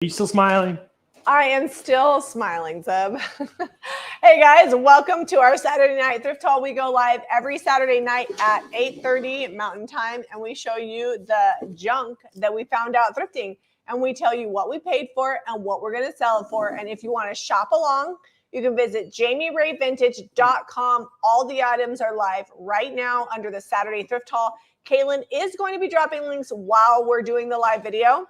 Are you still smiling? I am still smiling, Zeb. Hey guys, welcome to our Saturday night thrift haul. We go live every Saturday night at 8:30 Mountain Time, and we show you the junk that we found out thrifting, and we tell you what we paid for it and what we're going to sell it for. And if you want to shop along, you can visit JamieRayVintage.com. All the items are live right now under the Saturday thrift haul. Kaylin is going to be dropping links while we're doing the live video,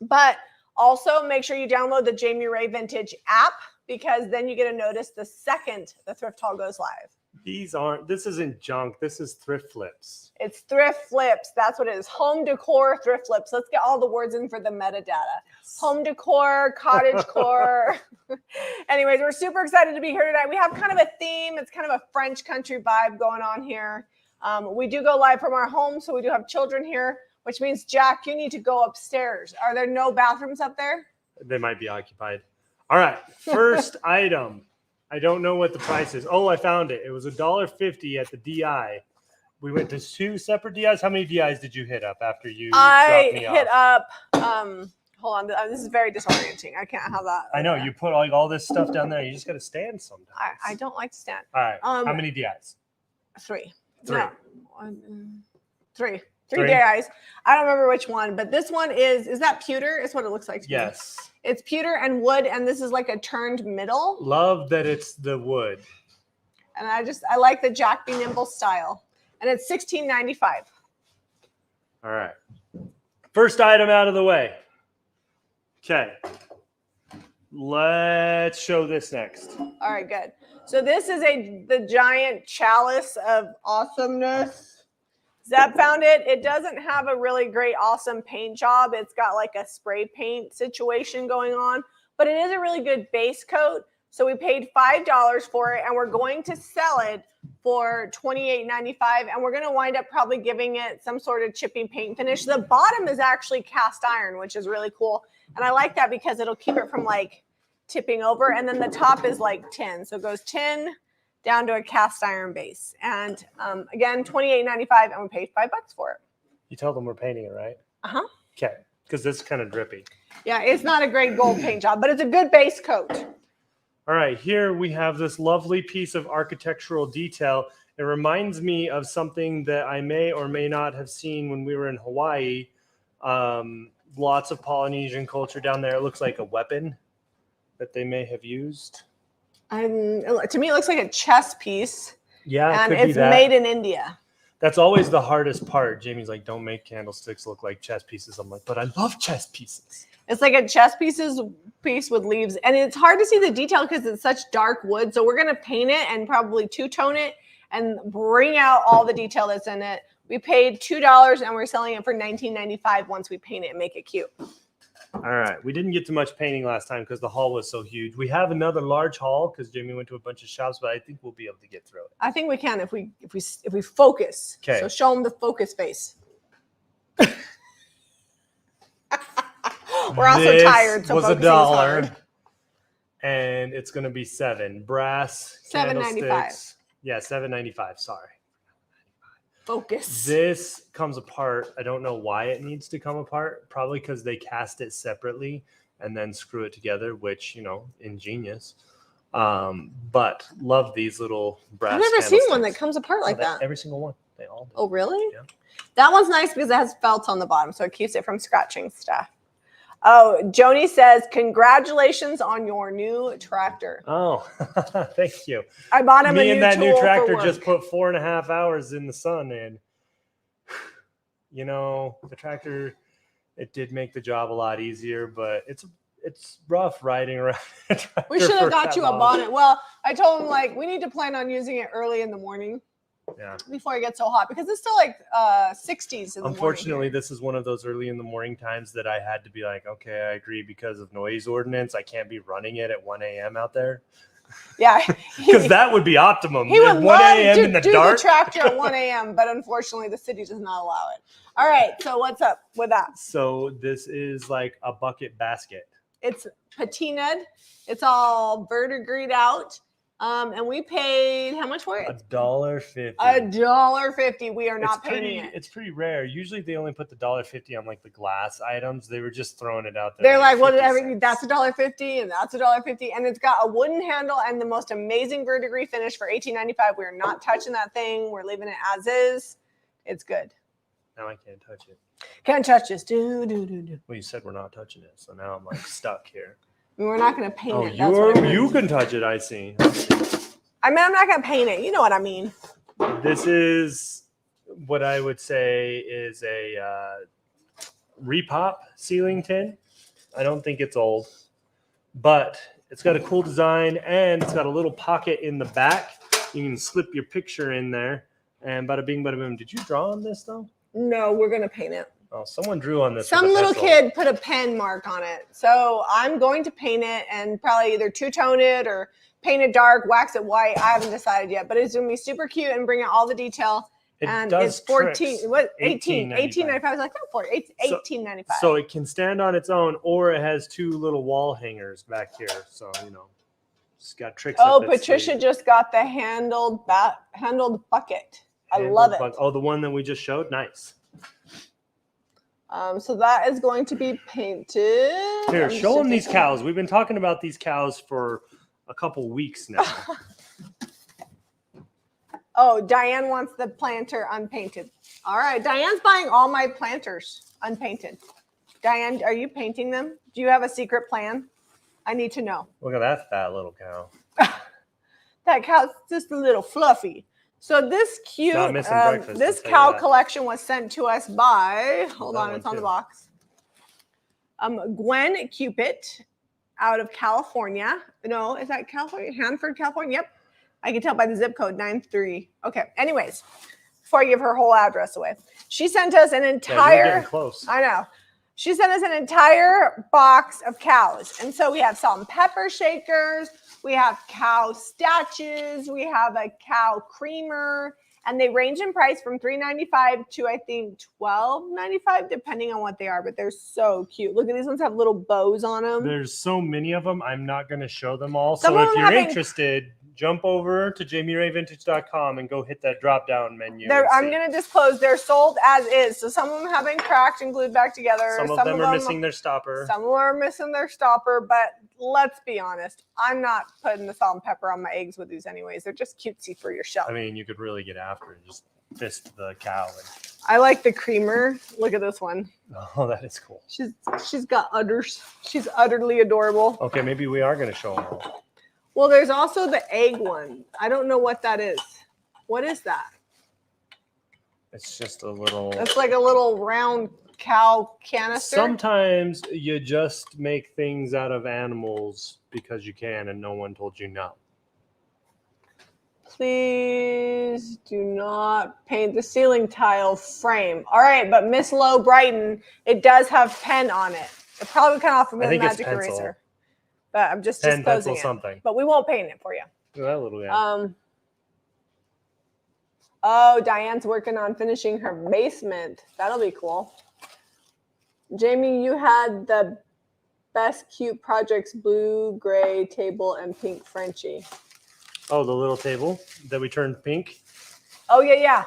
but also, make sure you download the Jamie Ray Vintage app, because then you get a notice the second the thrift haul goes live. This isn't junk. This is thrift flips. It's thrift flips. That's what it is. Home decor thrift flips. Let's get all the words in for the metadata. Yes. Home decor, cottage core. Anyways, we're super excited to be here tonight. We have kind of a theme. It's kind of a French country vibe going on here. We do go live from our home, so we do have children here, which means, Jack, you need to go upstairs. Are there no bathrooms up there? They might be occupied. All right, first item. I don't know what the price is. Oh, I found it. It was $1.50 at the DI. We went to 2 separate DIs. How many DIs did you hit up after you dropped me off? I hit up, hold on, this is very disorienting. I can't have that. I know, you put like all this stuff down there. You just got to stand sometimes. I don't like to stand. All right, how many DIs? 3. 3. No. 3. 3 DIs. I don't remember which one, but this one is that pewter? Is what it looks like to me. Yes. It's pewter and wood, and this is like a turned middle. Love that it's the wood. And I like the Jack Be Nimble style. And it's $16.95. All right. First item out of the way. Okay. Let's show this next. All right, good. So this is the giant chalice of awesomeness. Zeb found it. It doesn't have a really great, awesome paint job. It's got like a spray paint situation going on, but it is a really good base coat. So we paid $5 for it, and we're going to sell it for $28.95, and we're going to wind up probably giving it some sort of chipping paint finish. The bottom is actually cast iron, which is really cool, and I like that because it'll keep it from like tipping over, and then the top is like tin. So it goes tin down to a cast iron base. And again, $28.95, and we paid $5 for it. You tell them we're painting it, right? Uh-huh. Okay, because this is kind of drippy. Yeah, it's not a great gold paint job, but it's a good base coat. All right, here we have this lovely piece of architectural detail. It reminds me of something that I may or may not have seen when we were in Hawaii. Lots of Polynesian culture down there. It looks like a weapon that they may have used. To me, it looks like a chess piece. Yeah, and it's made in India. That's always the hardest part. Jamie's like, don't make candlesticks look like chess pieces. I'm like, but I love chess pieces. It's like a chess piece with leaves, and it's hard to see the detail because it's such dark wood. So we're gonna paint it and probably two-tone it and bring out all the detail that's in it. We paid $2, and we're selling it for $19.95 once we paint it and make it cute. All right, we didn't get to much painting last time because the haul was so huge. We have another large haul because Jamie went to a bunch of shops, but I think we'll be able to get through it. I think we can if we focus. Okay. So show them the focus face. We're also tired, so was focusing $1, is hard. And it's going to be 7 brass $7.95. Yeah, $7.95. Sorry. Focus. This comes apart. I don't know why it needs to come apart. Probably because they cast it separately and then screw it together, which, you know, ingenious. But love these little brass. I've never seen one that comes apart like that. Every single one. They all do. Oh, really? Yeah. That one's nice because it has felt on the bottom, so it keeps it from scratching stuff. Oh, Joni says, congratulations on your new tractor. Oh, thank you. I bought him Me a new and that new tool tractor for just work. put 4.5 hours in the sun, and you know, the tractor, it did make the job a lot easier, but it's rough riding around. We should have got you a bonnet. Well, I told him, like, we need to plan on using it early in the morning. Yeah. Before it gets so hot, because it's still like 60s in the Unfortunately, morning. this is one of those early in the morning times that I had to be like, okay, I agree, because of noise ordinance, I can't be running it at 1 a.m. out there. Yeah. Because that would be optimum. He would 1 a.m. in the do dark. the tractor at 1 a.m., but unfortunately the city does not allow it. All right, so what's up with that? So this is like a bucket basket. It's patinaed. It's all verdigreed out. And we paid how much for it? $1.50. $1.50. We are not painting it. It's pretty rare. Usually they only put the $1.50 on like the glass items. They were just throwing it out there. They're like, well, 50 cents. that's $1.50 and that's $1.50, and it's got a wooden handle and the most amazing verdigris finish for $18.95. We're not touching that thing. We're leaving it as is. It's good. Now I can't touch it. Can't touch this. Do. Well, you said we're not touching it, so now I'm like stuck here. We're not going to paint Oh, it. That's what I mean. you can touch it. I see. I mean, I'm not going to paint it. You know what I mean. This is what I would say is a repop ceiling tin. I don't think it's old, but it's got a cool design and it's got a little pocket in the back. You can slip your picture in there, and bada bing, bada boom. Did you draw on this though? No, we're going to paint it. Oh, someone drew on this. Some little kid put a pen mark on it. So I'm going to paint it and probably either two-tone it or paint it dark, wax it white. I haven't decided yet, but it's going to be super cute and bring out all the detail. And it's 14, what, 18.95. I was like, oh, $18.95. So it can stand on its own, or it has two little wall hangers back here. So, you know, it's got tricks. Oh, Patricia just got the handled bucket. I love it. Oh, the one that we just showed? Nice. So that is going to be painted. Here, show them these cows. We've been talking about these cows for a couple weeks now. Oh, Diane wants the planter unpainted. All right, Diane's buying all my planters unpainted. Diane, are you painting them? Do you have a secret plan? I need to know. Look at that fat little cow. That cow's just a little fluffy. So this cute, this cow collection was sent to us by, hold on, it's on the box. Gwen Cupid out of California. No, is that California? Hanford, California? Yep. I can tell by the zip code 93. Okay. Anyways, before I give her whole address away, she sent us an entire, you're getting close. I know. She sent us an entire box of cows. And so we have salt and pepper shakers. We have cow statues. We have a cow creamer. And they range in price from $3.95 to, I think, $12.95, depending on what they are. But they're so cute. Look at these ones have little bows on them. There's so many of them. I'm not going to show them all. So if you're interested, jump over to JamieRayVintage.com and go hit that drop-down menu. I'm going to disclose they're sold as is. So some of them have been cracked and glued back together. Some of them are missing their stopper. Some are missing their stopper. But let's be honest. I'm not putting the salt and pepper on my eggs with these anyways. They're just cutesy for your shelf. I mean, you could really get after it. Just fist the cow. I like the creamer. Look at this one. Oh, that is cool. She's got udders. She's utterly adorable. Okay, maybe we are going to show them all. Well, there's also the egg one. I don't know what that is. What is that? It's just a little... It's like a little round cow canister. Sometimes you just make things out of animals because you can and no one told you no. Please do not paint the ceiling tile frame. All right, but Miss Lowe Brighton, it does have pen on it. It probably come off with a magic eraser. But I'm just disposing it. Something. But we won't paint it for you. Look at that little guy. Oh, Diane's working on finishing her basement. That'll be cool. Jamie, you had the best cute projects, blue, gray table, and pink Frenchie. Oh, the little table that we turned pink? Oh, yeah.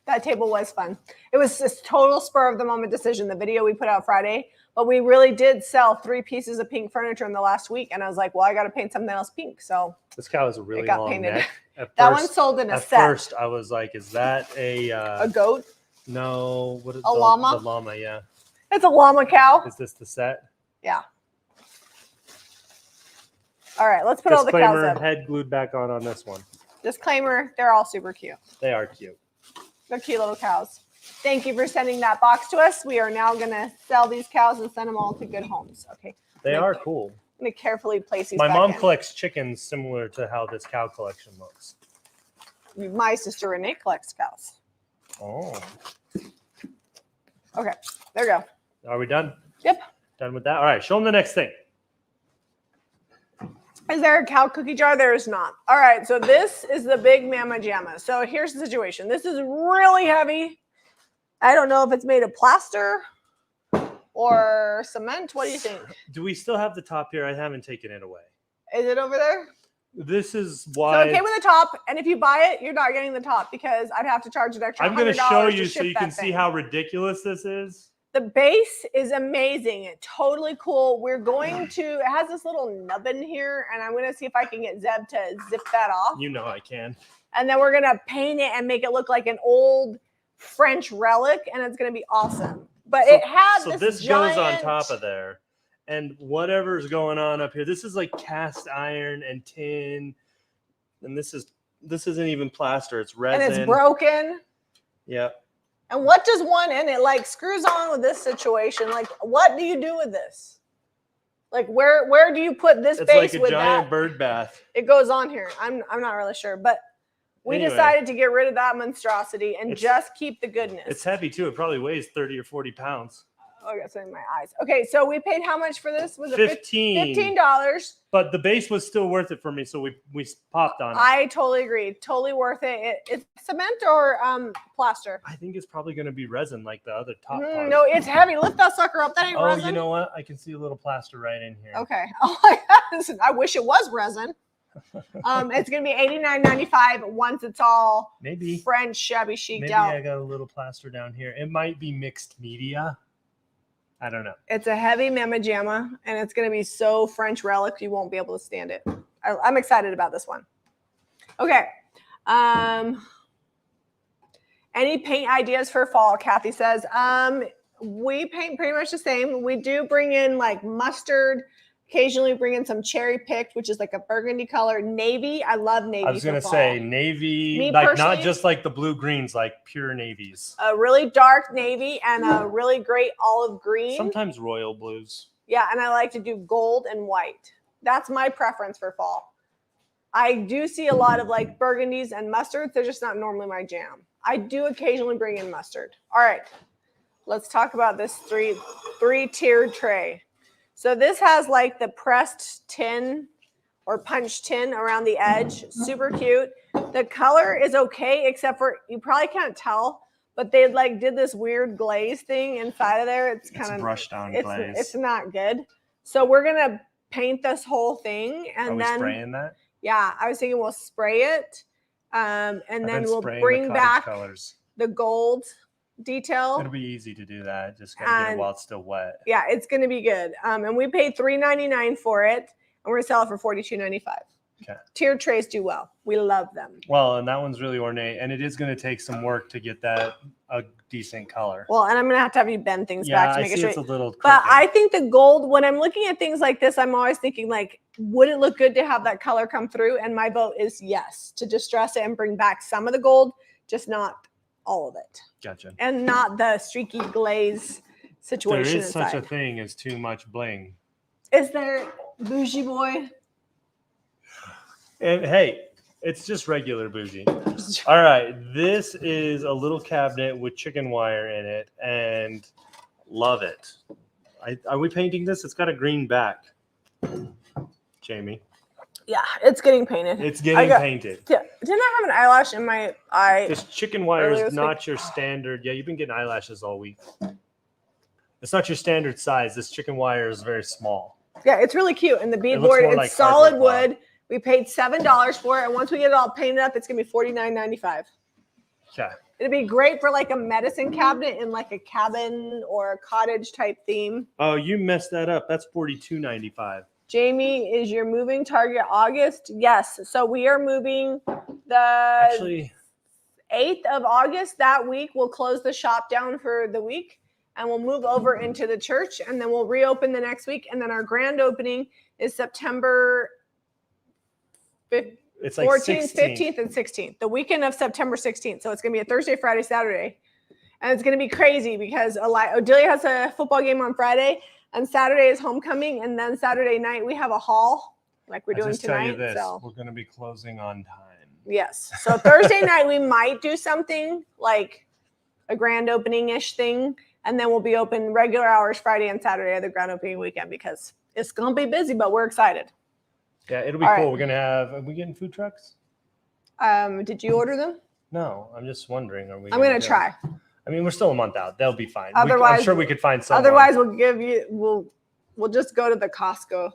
That table was fun. It was this total spur of the moment decision, the video we put out Friday. But we really did sell 3 pieces of pink furniture in the last week. And I was like, well, I got to paint something else pink. So this cow has a really long neck. That one sold in a set. At first, I was like, is that a goat? No. What is a llama? The llama, yeah. It's a llama cow. Is this the set? Yeah. All right, let's put all the cows up. Head glued back on this one. Disclaimer, they're all super cute. They are cute. They're cute little cows. Thank you for sending that box to us. We are now going to sell these cows and send them all to good homes. Okay. They are cool. I'm going to carefully place these My mom collects chickens similar to how this cow collection looks. My sister Renee collects cows. Oh. Okay. There we go. Are we done? Yep. Done with that? All right. Show them the next thing. Is there a cow cookie jar? There is not. All right. So this is the big Mamajama. So here's the situation. This is really heavy. I don't know if it's made of plaster or cement. What do you think? Do we still have the top here? I haven't taken it away. Is it over there? This is So why it came with a top, and if you buy it, you're not getting the top because I'd have to charge an extra. I'm going to show you to so you can see how ridiculous this is. The base is amazing. It's totally cool. We're going to, it has this little nubbin here, and I'm going to see if I can get Zeb to zip that off. You know I can. And then we're going to paint it and make it look like an old French relic, and it's going to be awesome. But it has this giant... goes on top of there. And whatever's going on up here, this is like cast iron and tin. And this isn't even plaster, it's resin. And it's broken. Yep. And what does one, and it like screws on with this situation. Like, what do you do with this? Like, where do you put this base like with a giant that? bird bath. It goes on here. I'm not really sure, but we decided to get rid of that monstrosity and just keep the goodness. It's heavy too. It probably weighs 30 or 40 pounds. Oh, I got something in my eyes. Okay, so we paid how much for this? Was it $15? But the base was still worth it for me, so we popped on it. I totally agree. Totally worth it. It's cement or plaster? I think it's probably going to be resin like the other top part. No, it's heavy. Lift that sucker up. That ain't resin. Oh, you know what? I can see a little plaster right in here. Okay. Oh my God. I wish it was resin. It's going to be $89.95 once it's all French shabby chiced out. Maybe I got a little plaster down here. It might be mixed media. I don't know. It's a heavy Mamajama, and it's going to be so French relic you won't be able to stand it. I'm excited about this one. Okay. Any paint ideas for fall? Kathy says. We paint pretty much the same. We do bring in like mustard. Occasionally bring in some cherry picked, which is like a burgundy color. Navy. I love navy. I was going to say navy, like not just like the blue greens, like pure navies. A really dark navy and a really great olive green. Sometimes royal blues. Yeah, and I like to do gold and white. That's my preference for fall. I do see a lot of like burgundies and mustards. They're just not normally my jam. I do occasionally bring in mustard. All right, let's talk about this three-tiered tray. So this has like the pressed tin or punched tin around the edge. Super cute. The color is okay, except for you probably can't tell, but they like did this weird glaze thing inside of there. It's kind of brushed on glaze. It's not good. So we're gonna paint this whole thing, and then spraying that. Yeah, I was thinking we'll spray it, and then we'll bring back the gold detail. It'll be easy to do that. Just gotta get it while it's still wet. Yeah, it's gonna be good. And we paid $3.99 for it, and we're gonna sell it for $42.95. Okay. Tiered trays do well. We love them. Well, and that one's really ornate, and it is gonna take some work to get that a decent color. Well, and I'm gonna have you bend things back to make it straight. It's a little crooked. But I think the gold, when I'm looking at things like this, I'm always thinking like, would it look good to have that color come through? And my vote is yes, to distress it and bring back some of the gold, just not all of it. Gotcha. And not the streaky glaze situation. There is such a thing as too much bling. Is there, Bougie boy? And hey, it's just regular Bougie. All right, this is a little cabinet with chicken wire in it, and love it. Are we painting this? It's got a green back. Jamie. Yeah, it's getting painted. It's getting painted. Yeah. Didn't I have an eyelash in my eye? This chicken wire is not your standard. Yeah, you've been getting eyelashes all week. It's not your standard size. This chicken wire is very small. Yeah, it's really cute. And the beadboard, it's like solid wood. We paid $7 for it. And once we get it all painted up, it's going to be $49.95. Okay. It'd be great for like a medicine cabinet in like a cabin or a cottage type theme. Oh, you messed that up. That's $42.95. Jamie, is your moving target August? Yes. So we are moving the 8th of August. That week, we'll close the shop down for the week and we'll move over into the church, and then we'll reopen the next week. And then our grand opening is September 14th, 15th, and 16th, the weekend of September 16th. So it's going to be a Thursday, Friday, Saturday. And it's going to be crazy because Odelia has a football game on Friday. And Saturday is homecoming, and then Saturday night we have a haul like we're doing tonight. Tell you this, we're going to be closing on time. Yes. So Thursday night we might do something like a grand opening-ish thing, and then we'll be open regular hours Friday and Saturday of the grand opening weekend because it's going to be busy, but we're excited. Yeah, it'll be cool. Right. We're going to are we getting food trucks? Did you order them? No, I'm just wondering. I'm going to try. I mean, we're still a month out. They'll be fine. Otherwise, I'm sure we could find someone. Otherwise, we'll just go to the Costco.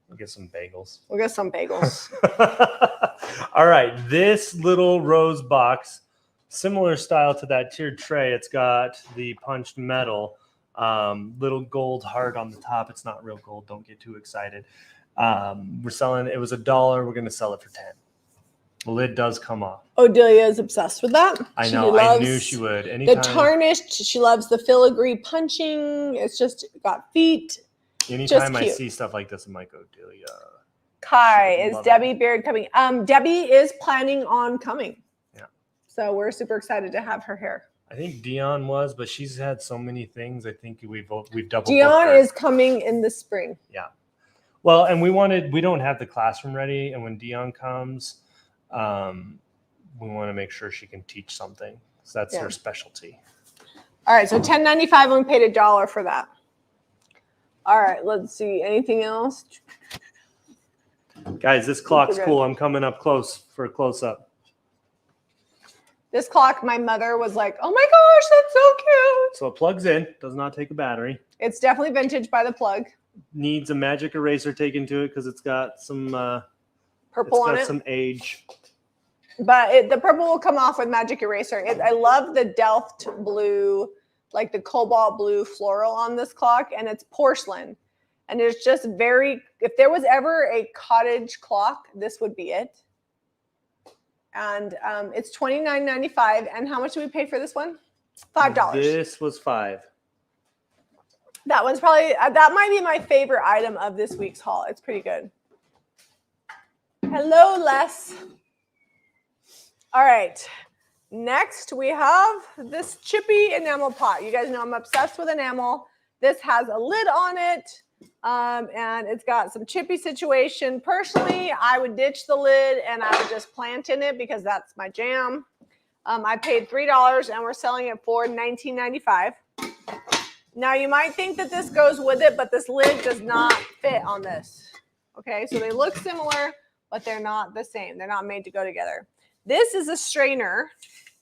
We'll get some bagels. We'll get some bagels. All right, this little rose box, similar style to that tiered tray. It's got the punched metal, little gold heart on the top. It's not real gold. Don't get too excited. We're selling. It was $1. We're going to sell it for 10. The lid does come off. Odelia is obsessed with that. I know. I knew she would. The tarnished. She loves the filigree punching. It's just got feet. Anytime I see stuff like this, I'm like, Odelia. Kai, is Debbie Beard coming? Debbie is planning on coming. Yeah. So we're super excited to have her here. I think Dion was, but she's had so many things. I think we've doubled. Dion is coming in the spring. Yeah. Well, and we don't have the classroom ready, and when Dion comes, we want to make sure she can teach something. So that's her specialty. All right, so $10.95. We paid $1 for that. All right, let's see. Anything else? Guys, this clock's cool. I'm coming up close for a close-up. This clock, my mother was like, oh my gosh, that's so cute. So it plugs in. Does not take a battery. It's definitely vintage by the plug. Needs a magic eraser taken to it because it's got some purple on it. Some age. But the purple will come off with magic eraser. I love the Delft blue, like the cobalt blue floral on this clock, and it's porcelain. And it's just if there was ever a cottage clock, this would be it. And it's $29.95. And how much do we pay for this one? $5. This was $5. That one's probably, that might be my favorite item of this week's haul. It's pretty good. Hello, Les. All right. Next, we have this chippy enamel pot. You guys know I'm obsessed with enamel. This has a lid on it, and it's got some chippy situation. Personally, I would ditch the lid, and I would just plant in it because that's my jam. I paid $3, and we're selling it for $19.95. Now, you might think that this goes with it, but this lid does not fit on this. Okay, so they look similar, but they're not the same. They're not made to go together. This is a strainer,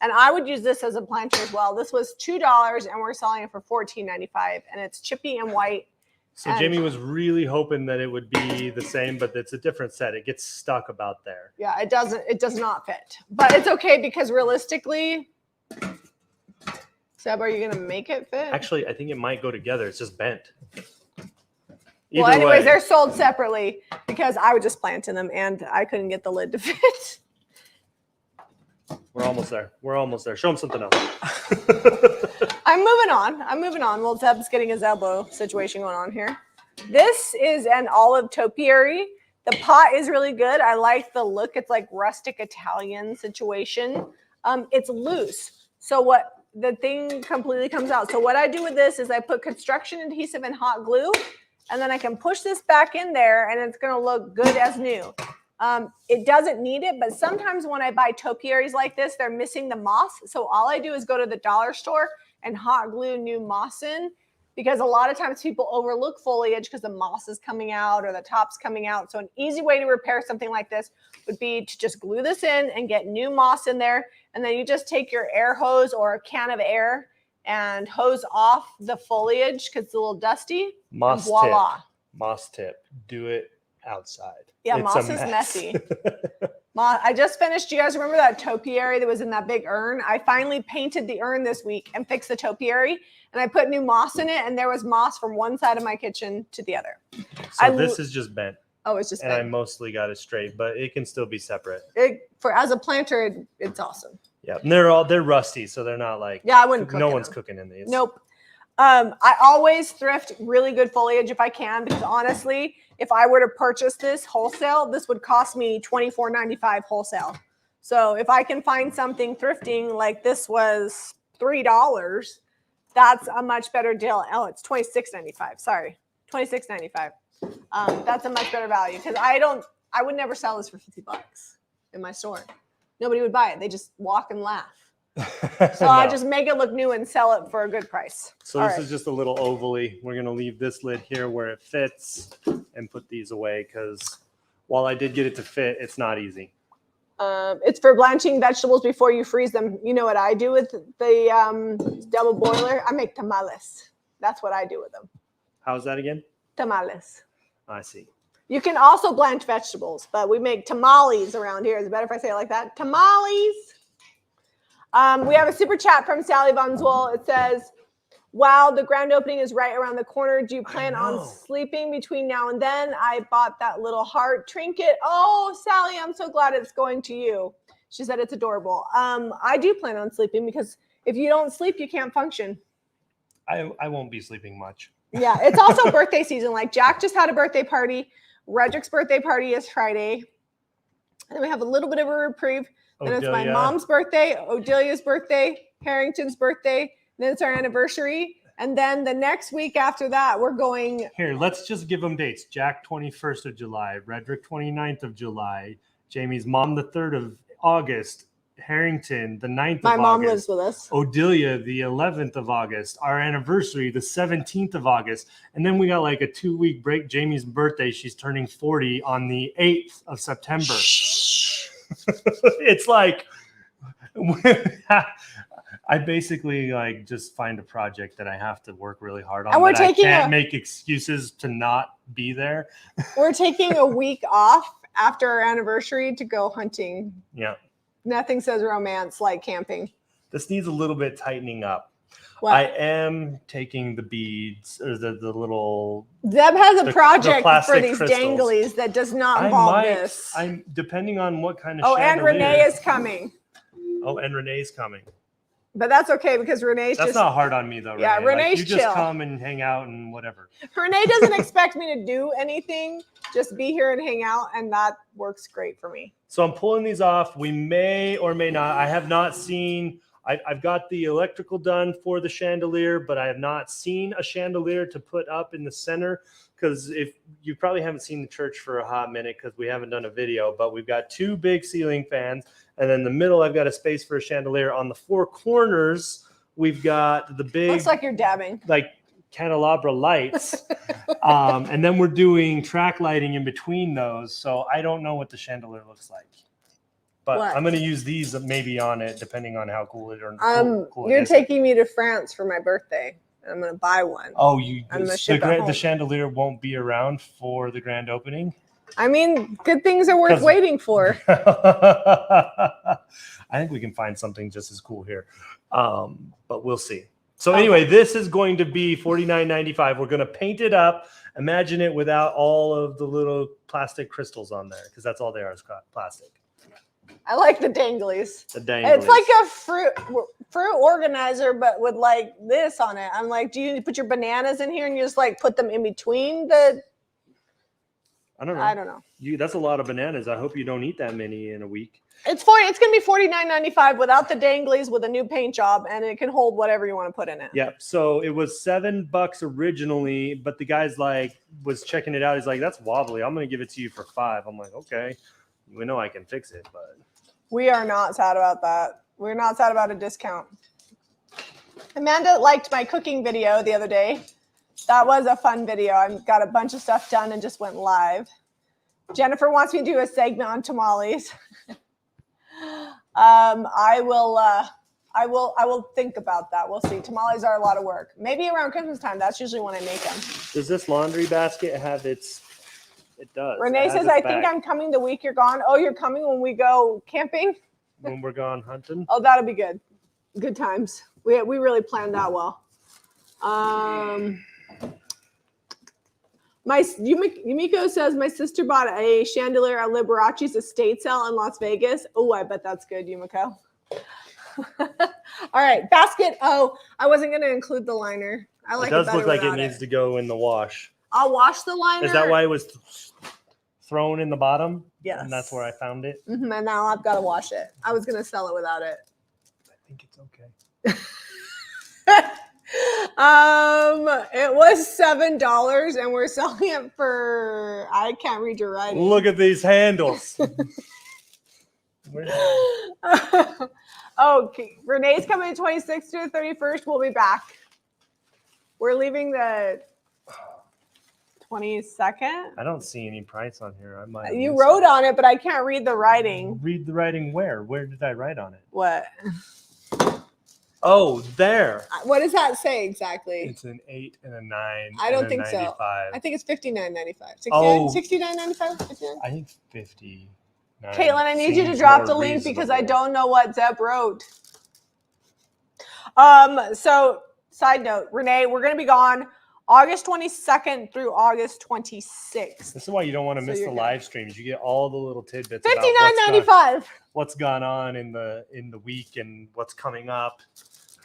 and I would use this as a planter as well. This was $2, and we're selling it for $14.95, and it's chippy and white. So Jamie was really hoping that it would be the same, but it's a different set. It gets stuck about there. Yeah, it does not fit, but it's okay because realistically, Seb, are you going to make it fit? Actually, I think it might go together. It's just bent. Well, anyways, they're sold separately because I would just plant in them, and I couldn't get the lid to fit. We're almost there. We're almost there. Show them something else. I'm moving on. Well, Zeb's getting his elbow situation going on here. This is an olive topiary. The pot is really good. I like the look. It's like rustic Italian situation. It's loose. So the thing completely comes out. So what I do with this is I put construction adhesive and hot glue, and then I can push this back in there, and it's going to look good as new. It doesn't need it, but sometimes when I buy topiaries like this, they're missing the moss. So all I do is go to the dollar store and hot glue new moss in, because a lot of times people overlook foliage because the moss is coming out or the top's coming out. So an easy way to repair something like this would be to just glue this in and get new moss in there. And then you just take your air hose or a can of air and hose off the foliage because it's a little dusty. Moss voila. tip. Moss tip. Do it outside. Yeah, moss is messy. I just finished. Do you guys remember that topiary that was in that big urn? I finally painted the urn this week and fixed the topiary, and I put new moss in it, and there was moss from one side of my kitchen to the other. So this is just bent. Oh, it's just bent. And I mostly got it straight, but it can still be separate. As a planter, it's awesome. Yeah, and they're rusty, so they're not like. Yeah, I wouldn't cook. No one's cooking in these. Nope. I always thrift really good foliage if I can, because honestly, if I were to purchase this wholesale, this would cost me $24.95 wholesale. So if I can find something thrifting like this was $3, that's a much better deal. Oh, it's $26.95. Sorry, $26.95. That's a much better value because I would never sell this for $50 in my store. Nobody would buy it. They just walk and laugh. So I just make it look new and sell it for a good price. So this is just a little ovally. We're going to leave this lid here where it fits and put these away because while I did get it to fit, it's not easy. It's for blanching vegetables before you freeze them. You know what I do with the double boiler? I make tamales. That's what I do with them. How's that again? Tamales. I see. You can also blanch vegetables, but we make tamales around here. Is it better if I say it like that? Tamales. We have a super chat from Sally Bunzwell. It says, wow, the grand opening is right around the corner. Do you plan on sleeping between now and then? I bought that little heart trinket. Oh, Sally, I'm so glad it's going to you. She said it's adorable. I do plan on sleeping because if you don't sleep, you can't function. I won't be sleeping much. Yeah, it's also birthday season. Like Jack just had a birthday party. Redrick's birthday party is Friday. And then we have a little bit of a reprieve. Then it's my mom's birthday, Odelia's birthday, Harrington's birthday. Then it's our anniversary. And then the next week after that, we're going. Here, let's just give them dates. Jack, 21st of July. Redrick, 29th of July. Jamie's mom, the 3rd of August. Harrington, the 9th of August. My mom lives with us. Odelia, the 11th of August. Our anniversary, the 17th of August. And then we got like a 2-week break. Jamie's birthday, she's turning 40 on the 8th of September. It's like, I basically like just find a project that I have to work really hard on. And we're I can't make excuses to not be there. We're taking a week off after our anniversary to go hunting. Yeah. Nothing says romance like camping. This needs a little bit tightening up. What? I am taking the beads or the little. Zeb has a project for these crystals. danglies that does not involve this. I'm depending on what kind of. Oh, chandelier. and Renee is coming. Oh, and Renee's coming. But that's okay because Renee's That's not hard on me though. Yeah, Renee. Renee's you chill. just come and hang out and whatever. Renee doesn't expect me to do anything. Just be here and hang out, and that works great for me. So I'm pulling these off. We may or may not. I have not seen. I've got the electrical done for the chandelier, but I have not seen a chandelier to put up in the center. Because if you probably haven't seen the church for a hot minute, because we haven't done a video, but we've got 2 big ceiling fans, and then in the middle I've got a space for a chandelier. On the 4 corners, we've got the big. Looks like you're dabbing. Like candelabra lights, and then we're doing track lighting in between those. So I don't know what the chandelier looks like. But I'm going to use these maybe on it, depending on how cool it or cool you're it is. taking me to France for my birthday. I'm going to buy one. Oh, the chandelier won't be around for the grand opening? I mean, good things are worth waiting for. I think we can find something just as cool here, but we'll see. So anyway, this is going to be $49.95. We're going to paint it up. Imagine it without all of the little plastic crystals on there, because that's all they are, is plastic. I like the danglies. The danglies. It's like a fruit organizer, but with like this on it. I'm like, do you put your bananas in here and you just like put them in between the? I don't know. That's a lot of bananas. I hope you don't eat that many in a week. It's going to be $49.95 without the danglies with a new paint job, and it can hold whatever you want to put in it. Yeah. So it was $7 originally, but the guy's like was checking it out. He's like, "That's wobbly. I'm going to give it to you for $5." I'm like, "Okay, we know I can fix it, but." We are not sad about that. We're not sad about a discount. Amanda liked my cooking video the other day. That was a fun video. I got a bunch of stuff done and just went live. Jennifer wants me to do a segment on tamales. I will think about that. We'll see. Tamales are a lot of work. Maybe around Christmas time. That's usually when I make them. Does this laundry basket have its? It does. Renee says, "I think I'm coming the week you're gone." Oh, you're coming when we go camping? When we're gone hunting? Oh, that'll be good. Good times. We really planned that well. Yumiko says, my sister bought a chandelier at Liberace's estate sale in Las Vegas. Oh, I bet that's good, Yumiko. All right, basket. Oh, I wasn't going to include the liner. I like it. It does look like it needs to go in the wash. I'll wash the liner. Is that why it was thrown in the bottom? Yes. And that's where I found it? And now I've got to wash it. I was going to sell it without it. I think it's okay. It was $7 and we're selling it for, I can't read your writing. Look at these handles. Okay, Renee's coming the 26th to the 31st. We'll be back. We're leaving the 22nd. I don't see any price on here. I might. You wrote on it, but I can't read the writing. Read the writing where? Where did I write on it? What? Oh, there. What does that say exactly? It's an 8 and a 9. I don't and a think so. 95. I think it's $59.95. Oh. $69.95? I think 50. Caitlin, I need you to drop the link because I don't know what Zeb wrote. So side note, Renee, we're going to be gone August 22nd through August 26th. This is why you don't want to miss the live streams. You get all the little tidbits $59.95. what's gone on in the week and what's coming up.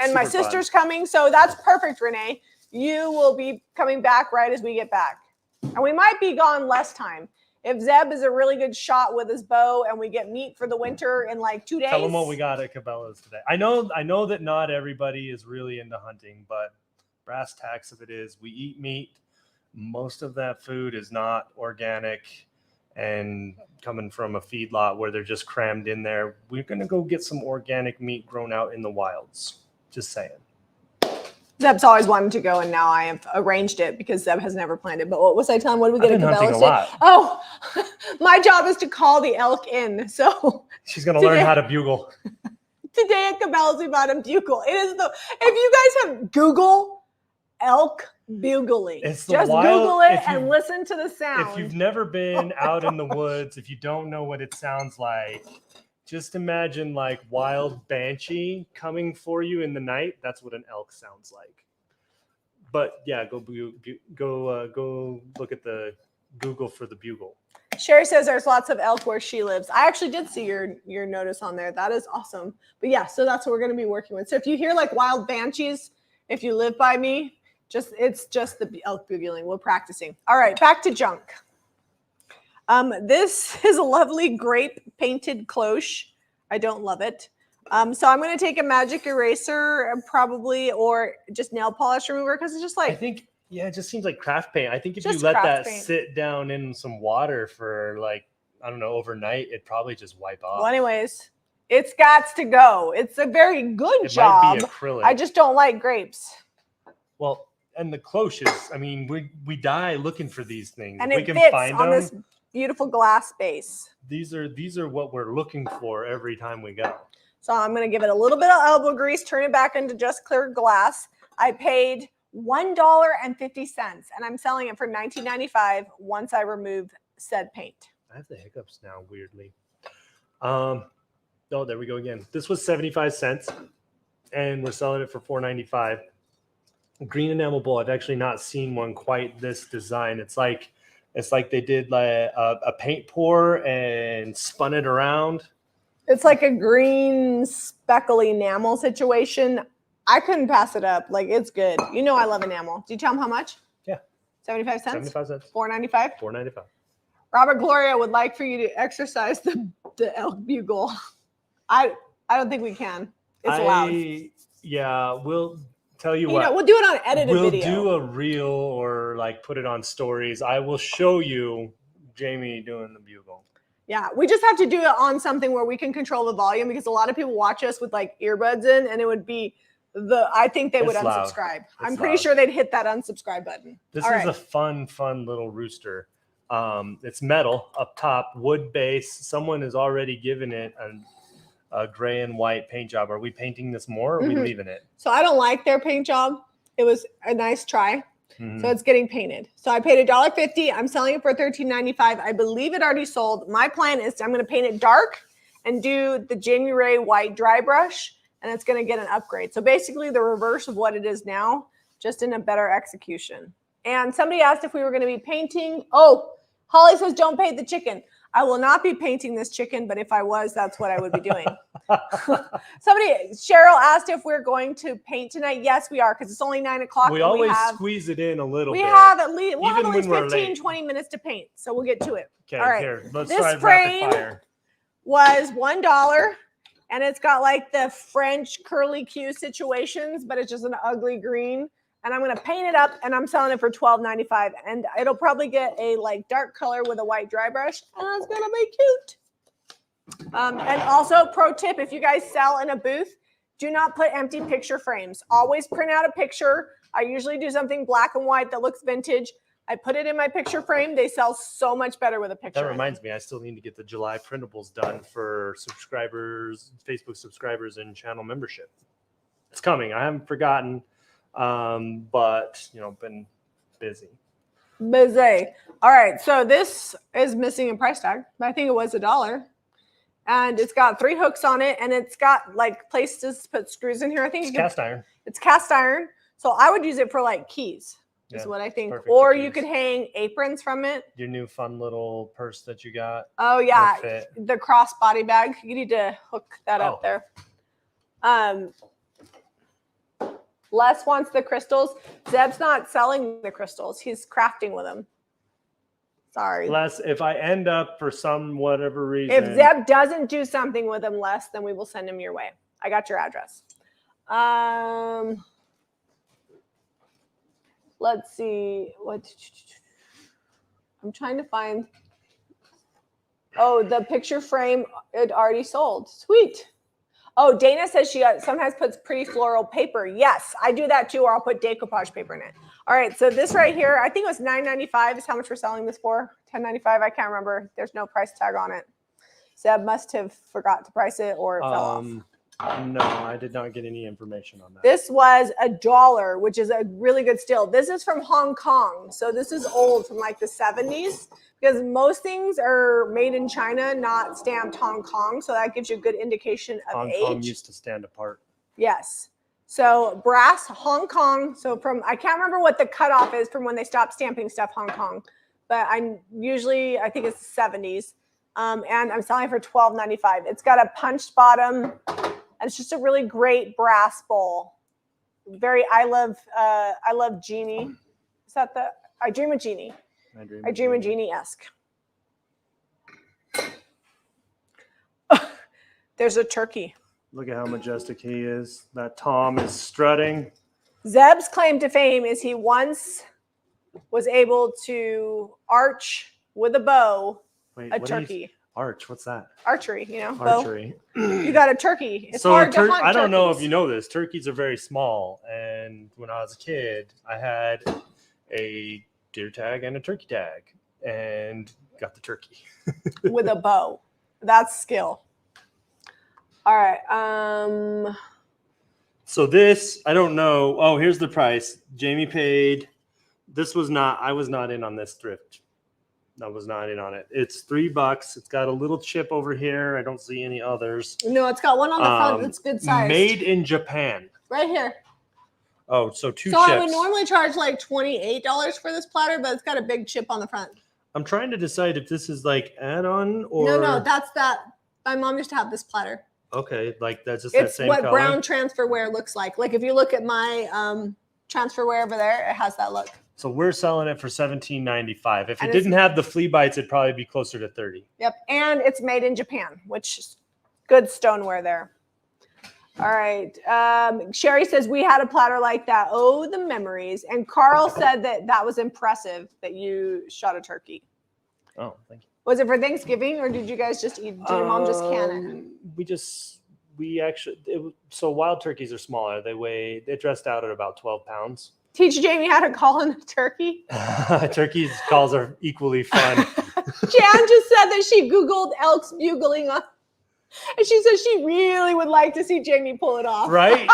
And my sister's coming, so that's perfect, Renee. You will be coming back right as we get back. And we might be gone less time. If Zeb is a really good shot with his bow and we get meat for the winter in like 2 days. Tell them what we got at Cabela's today. I know that not everybody is really into hunting, but brass tacks of it is we eat meat. Most of that food is not organic and coming from a feedlot where they're just crammed in there. We're going to go get some organic meat grown out in the wilds. Just saying. Zeb's always wanted to go, and now I have arranged it because Zeb has never planned it. But what was I telling? What did we get at Cabela's? Oh, my job is to call the elk in. So she's going to learn how to bugle. Today at Cabela's, we bought a bugle. It is if you guys have Google elk bugling, just Google it and listen to the sound. If you've never been out in the woods, if you don't know what it sounds like, just imagine like wild banshee coming for you in the night. That's what an elk sounds like. But yeah, go look at the Google for the bugle. Sherry says there's lots of elk where she lives. I actually did see your notice on there. That is awesome. But yeah, so that's what we're going to be working with. So if you hear like wild banshees, if you live by me, it's just the elk bugling. We're practicing. All right, back to junk. This is a lovely grape painted cloche. I don't love it. So I'm going to take a magic eraser probably, or just nail polish remover because it's just like. I think, yeah, it just seems like craft paint. I think if you let that sit down in some water for like, I don't know, overnight, it'd probably just wipe off. Well, anyways, it's got to go. It's a very good job. Might be acrylic. I just don't like grapes. Well, and the cloches, I mean, we die looking for these things. And if it we can fits find on them, this beautiful glass base. These are what we're looking for every time we go. So I'm going to give it a little bit of elbow grease, turn it back into just clear glass. I paid $1.50 and I'm selling it for $19.95 once I remove said paint. I have the hiccups now, weirdly. Oh, there we go again. This was 75 cents and we're selling it for $4.95. Green enamel bowl. I've actually not seen one quite this design. It's like they did like a paint pour and spun it around. It's like a green speckly enamel situation. I couldn't pass it up. Like, it's good. You know I love enamel. Do you tell them how much? Yeah. 75 cents? 75 cents. $4.95? $4.95. Robert Gloria would like for you to exercise the elk bugle. I don't think we can. It's loud. Yeah, we'll tell you what. Know, we'll do it on edited video. We'll do a reel or like put it on stories. I will show you Jamie doing the bugle. Yeah, we just have to do it on something where we can control the volume because a lot of people watch us with like earbuds in and it would be I think they would unsubscribe. I'm pretty sure they'd hit that unsubscribe button. This is a fun little rooster. It's metal up top, wood base. Someone has already given it a gray and white paint job. Are we painting this more or are we leaving it? So I don't like their paint job. It was a nice try. So it's getting painted. So I paid $1.50. I'm selling it for $13.95. I believe it already sold. My plan is I'm going to paint it dark and do the January white dry brush, and it's going to get an upgrade. So basically the reverse of what it is now, just in a better execution. And somebody asked if we were going to be painting. Oh, Holly says don't paint the chicken. I will not be painting this chicken, but if I was, that's what I would be doing. Cheryl asked if we're going to paint tonight. Yes, we are, because it's only 9 o'clock. We always squeeze it in a little bit. We have at least 15, 20 minutes to paint, so we'll get to it. Okay, all right. Here, let's this try frame rapid fire. Was $1, and it's got like the French curly Q situations, but it's just an ugly green. And I'm going to paint it up, and I'm selling it for $12.95. And it'll probably get a like dark color with a white dry brush, and it's going to be cute. And also, pro tip, if you guys sell in a booth, do not put empty picture frames. Always print out a picture. I usually do something black and white that looks vintage. I put it in my picture frame. They sell so much better with a picture. That reminds me, I still need to get the July printables done for subscribers, Facebook subscribers, and channel membership. it's coming. I haven't forgotten, but you know, been busy. Busy. All right, so this is missing a price tag. I think it was $1. And it's got 3 hooks on it, and it's got like places to put screws in here. I think It's cast iron. It's cast iron. So I would use it for like keys, is what I think. Or you could hang aprons from it. Your new fun little purse that you got. Oh yeah, the cross body bag. You need to hook that up there. Les wants the crystals. Zeb's not selling the crystals. He's crafting with them. Sorry. Les, if I end up for some whatever reason. If Zeb doesn't do something with them, Les, then we will send him your way. I got your address. Let's see. What? I'm trying to find. Oh, the picture frame, it already sold. Sweet. Oh, Dana says she sometimes puts pretty floral paper. Yes, I do that too, or I'll put decoupage paper in it. All right, so this right here, I think it was $9.95 is how much we're selling this for. $10.95, I can't remember. There's no price tag on it. Zeb must have forgot to price it or it fell off. No, I did not get any information on that. This was $1, which is a really good steal. This is from Hong Kong. So this is old from like the 70s because most things are made in China, not stamped Hong Kong. So that gives you a good indication of age. Hong Kong used to stand apart. Yes. So brass, Hong Kong. So from, I can't remember what the cutoff is from when they stopped stamping stuff Hong Kong, but I think it's the 70s. And I'm selling it for $12.95. It's got a punched bottom. And it's just a really great brass bowl. Very, I love Genie. Is that the, I Dream of Genie. I Dream of Genie-esque. There's a turkey. Look at how majestic he is. That Tom is strutting. Zeb's claim to fame is he once was able to arch with a bow a turkey. Arch, what's that? Archery, you know. Archery. You got a turkey. It's so hard to hunt I don't know turkeys. if you know this. Turkeys are very small, and when I was a kid, I had a deer tag and a turkey tag, and got the turkey with a bow. That's skill. All right. So this, I don't know. Oh, here's the price. Jamie paid. This was not. I was not in on this thrift. I was not in on it. It's $3. It's got a little chip over here. I don't see any others. No, it's got one on the front that's good size. Made in Japan. Right here. Oh, so two chips. chips. So I would normally charge like $28 for this platter, but it's got a big chip on the front. I'm trying to decide if this is like add-on or... No, that's that. My mom used to have this platter. Okay, like that's just that same color? It's what brown transferware looks like. Like if you look at my transferware over there, it has that look. So we're selling it for $17.95. If it didn't have the flea bites, it'd probably be closer to $30. Yep, and it's made in Japan, which is good stoneware there. All right. Sherry says we had a platter like that. Oh, the memories. And Carl said that was impressive that you shot a turkey. Oh, thank you. Was it for Thanksgiving or did you guys just eat? Did your mom just can it? So wild turkeys are smaller. They dressed out at about 12 pounds. Teach Jamie how to call in a turkey. Turkeys calls are equally fun. Jan just said that she Googled elks bugling on, and she says she really would like to see Jamie pull it off. Right?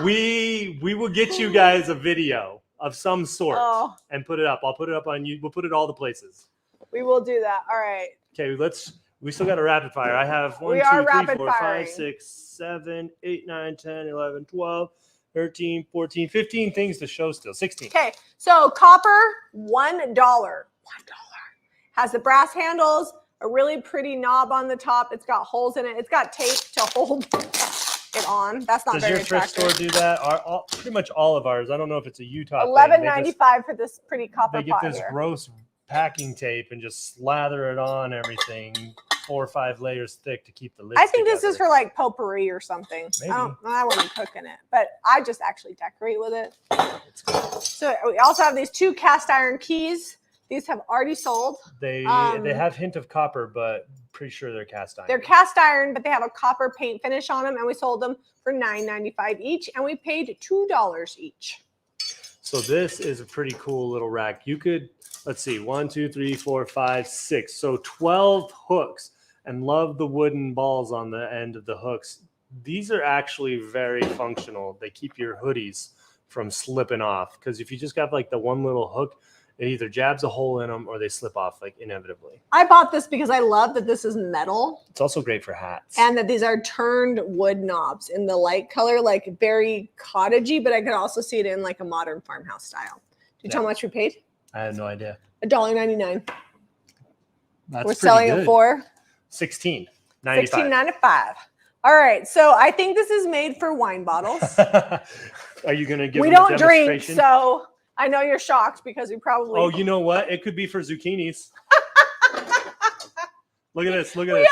we will get you guys a video of some sort and put it up. I'll put it up on you. We'll put it all the places. We will do that. All right. Okay, we still got a rapid fire. I have 1, 2, 3, 4, 5, 6, 7, 8, 9, 10, 11, 12, 13, 14, 15 things to show still. 16. Okay, so copper, $1. $1. Has the brass handles, a really pretty knob on the top. It's got holes in it. It's got tape to hold it on. That's not very attractive. Does your thrift store do that? Pretty much all of ours. I don't know if it's a Utah thing. $11.95 for this pretty copper pot. They get this gross packing tape and just slather it on everything 4 or 5 layers thick to keep the lid. I think this is for like potpourri or something. Maybe. I wouldn't cook in it, but I just actually decorate with it. It's cool. So we also have these 2 cast iron keys. These have already sold. They have hint of copper, but pretty sure they're cast iron. They're cast iron, but they have a copper paint finish on them, and we sold them for $9.95 each, and we paid $2 each. So this is a pretty cool little rack. You could, let's see, 1, 2, 3, 4, 5, 6. So 12 hooks, and love the wooden balls on the end of the hooks. these are actually very functional. They keep your hoodies from slipping off, because if you just got like the one little hook, it either jabs a hole in them or they slip off like inevitably. I bought this because I love that this is metal. It's also great for hats. And that these are turned wood knobs in the light color, like very cottagey, but I could also see it in like a modern farmhouse style. Do you know how much we paid? I have no idea. $1.99. That's We're selling it for $16.95. $16.95. All right, so I think this is made for wine bottles. Are you gonna give? We them don't a drink, demonstration? so I know you're shocked because we probably. Oh, you know what? It could be for zucchinis. Look at this. Look at we this.